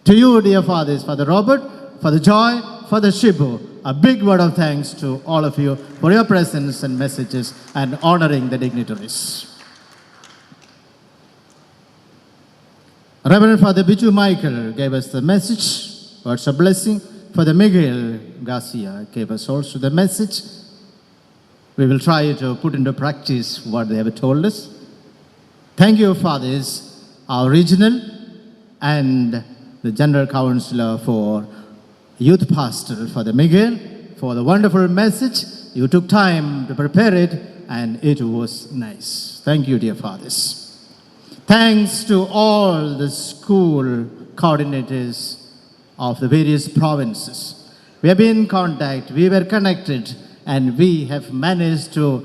To you, dear fathers, Father Robert, Father Joy, Father Shibu, a big word of thanks to all of you for your presence and messages and honoring the dignitaries. Reverend Father Biju Michael gave us the message, words of blessing. Father Miguel Garcia gave us also the message. We will try to put into practice what they have told us. Thank you, fathers, our regional and the General Councillor for Youth Pastor, Father Miguel, for the wonderful message. You took time to prepare it, and it was nice. Thank you, dear fathers. Thanks to all the school coordinators of the various provinces. We have been in contact, we were connected, and we have managed to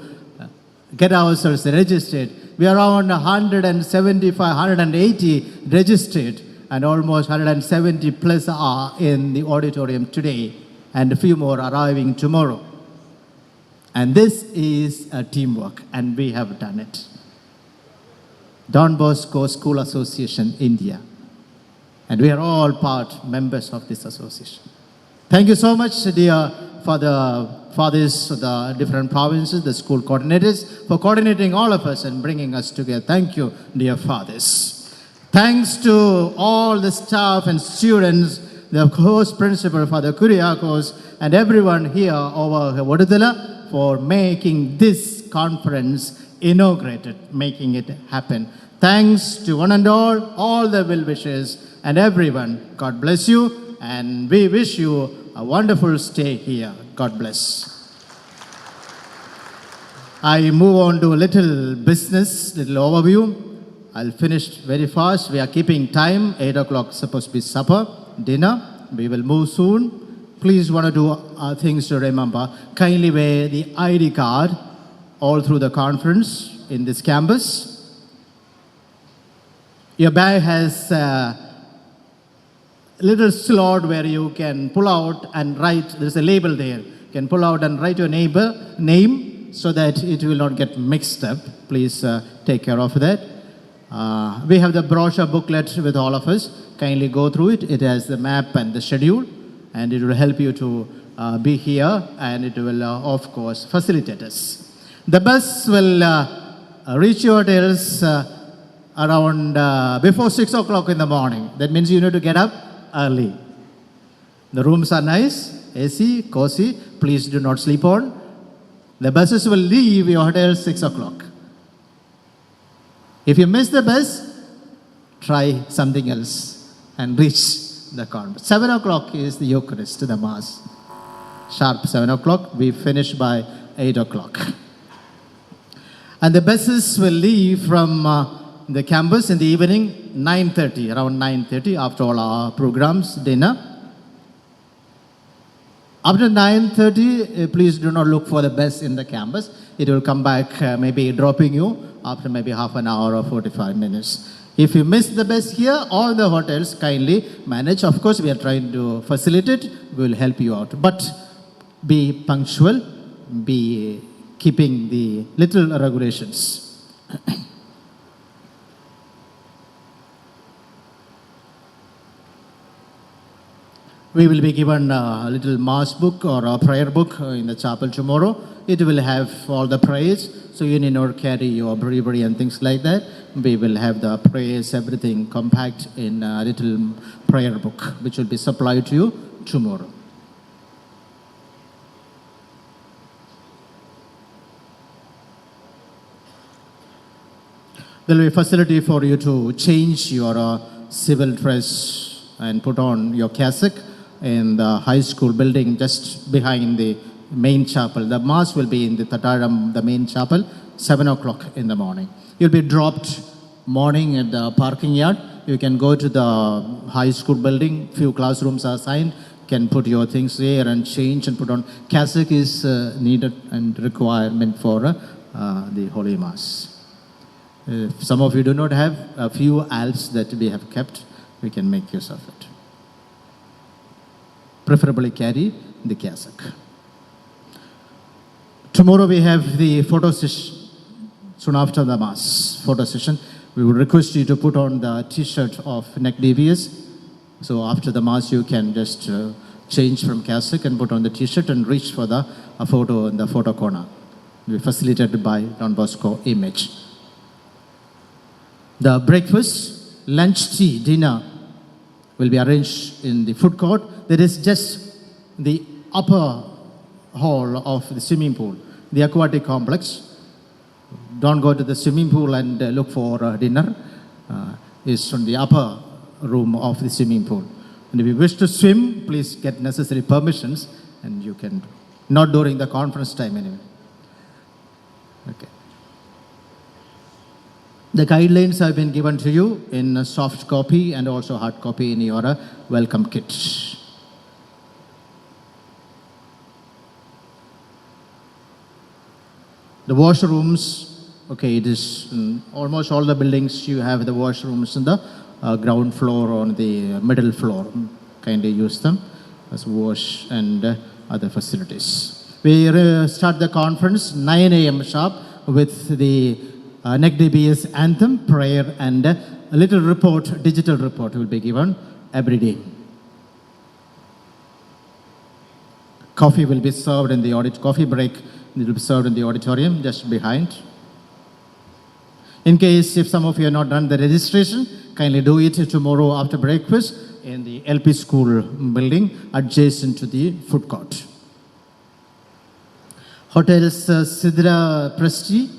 get ourselves registered. We are around 175, 180 registered, and almost 170 plus are in the auditorium today, and a few more arriving tomorrow. And this is a teamwork, and we have done it. Don Bosco School Association, India. And we are all members of this association. Thank you so much, dear fathers of the different provinces, the school coordinators, for coordinating all of us and bringing us together. Thank you, dear fathers. Thanks to all the staff and students, the host principal, Father Kuriakos, and everyone here over Vaduthala for making this conference inaugurated, making it happen. Thanks to one and all the well-wishers and everyone. God bless you, and we wish you a wonderful stay here. God bless. I move on to a little business, little overview. I'll finish very fast. We are keeping time. 8 o'clock supposed to be supper, dinner. We will move soon. Please, one or two things to remember. Kindly wear the ID card all through the conference in this campus. Your bag has little slot where you can pull out and write. There's a label there. You can pull out and write your name so that it will not get mixed up. Please take care of that. We have the brochure booklet with all of us. Kindly go through it. It has the map and the schedule, and it will help you to be here, and it will, of course, facilitate us. The bus will reach your hotels around before 6 o'clock in the morning. That means you need to get up early. The rooms are nice, AC, cozy. Please do not sleep on. The buses will leave your hotel 6 o'clock. If you miss the bus, try something else and reach the convent. 7 o'clock is the Eucharist, the Mass. Sharp 7 o'clock. We finish by 8 o'clock. And the buses will leave from the campus in the evening, 9:30, around 9:30, after all our programs, dinner. After 9:30, please do not look for the bus in the campus. It will come back, maybe dropping you after maybe half an hour or 45 minutes. If you miss the bus here, all the hotels kindly manage. Of course, we are trying to facilitate. We will help you out. But be punctual, be keeping the little regulations. We will be given a little mass book or a prayer book in the chapel tomorrow. It will have all the prayers, so you need not carry your breviary and things like that. We will have the prayers, everything compact in a little prayer book, which will be supplied to you tomorrow. There will be a facility for you to change your civil dress and put on your cassock in the high school building just behind the main chapel. The mass will be in the Tataram, the main chapel, 7 o'clock in the morning. You'll be dropped morning at the parking yard. You can go to the high school building. Few classrooms are assigned. Can put your things there and change and put on. Cassock is needed and requirement for the Holy Mass. If some of you do not have a few alps that we have kept, we can make use of it. Preferably carry the cassock. Tomorrow we have the photo session, soon after the Mass, photo session. We would request you to put on the t-shirt of NECDBS. So after the Mass, you can just change from cassock and put on the t-shirt and reach for the photo in the photo corner. It will be facilitated by Don Bosco Image. The breakfast, lunch, tea, dinner will be arranged in the food court. That is just the upper hall of the swimming pool, the aquatic complex. Don't go to the swimming pool and look for dinner. It's from the upper room of the swimming pool. And if you wish to swim, please get necessary permissions, and you can, not during the conference time anyway. Okay. The guidelines have been given to you in a soft copy and also hard copy in your welcome kit. The washrooms, okay, it is in almost all the buildings you have the washrooms in the ground floor or on the middle floor. Kindly use them as wash and other facilities. We start the conference 9 a.m. sharp with the NECDBS anthem, prayer, and a little report, digital report will be given every day. Coffee will be served in the coffee break. It will be served in the auditorium just behind. In case if some of you have not done the registration, kindly do it tomorrow after breakfast in the LP school building adjacent to the food court. Hotels Sidra Prestige,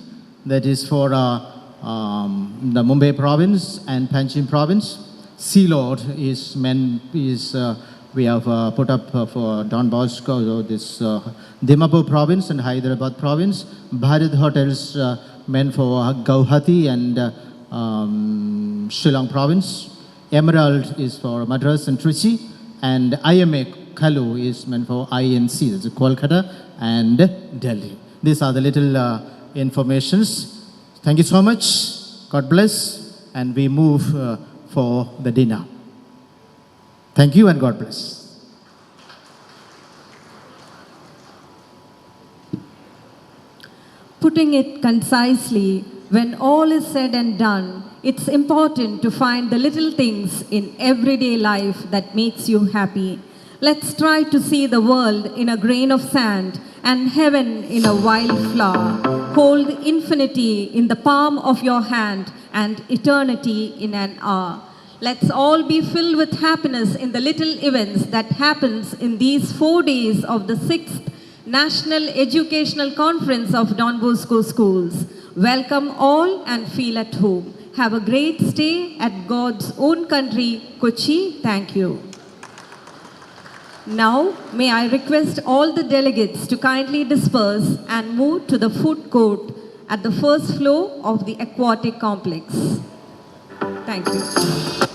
that is for the Mumbai province and Panjim province. Sea Lord is we have put up for Don Bosco, this Dimapur province and Hyderabad province. Bharat Hotels meant for Guwahati and Shillong province. Emerald is for Madras and Trichy. And IMA Kalu is meant for INC, that's Kolkata and Delhi. These are the little informations. Thank you so much. God bless. And we move for the dinner. Thank you and God bless. Putting it concisely, when all is said and done, it's important to find the little things in everyday life that makes you happy. Let's try to see the world in a grain of sand and heaven in a wild flower. Hold infinity in the palm of your hand and eternity in an hour. Let's all be filled with happiness in the little events that happens in these 4 days of the 6th National Educational Conference of Don Bosco Schools. Welcome all and feel at home. Have a great stay at God's own country, Kochi. Thank you. Now, may I request all the delegates to kindly disperse and move to the food court at the first floor of the aquatic complex. Thank you.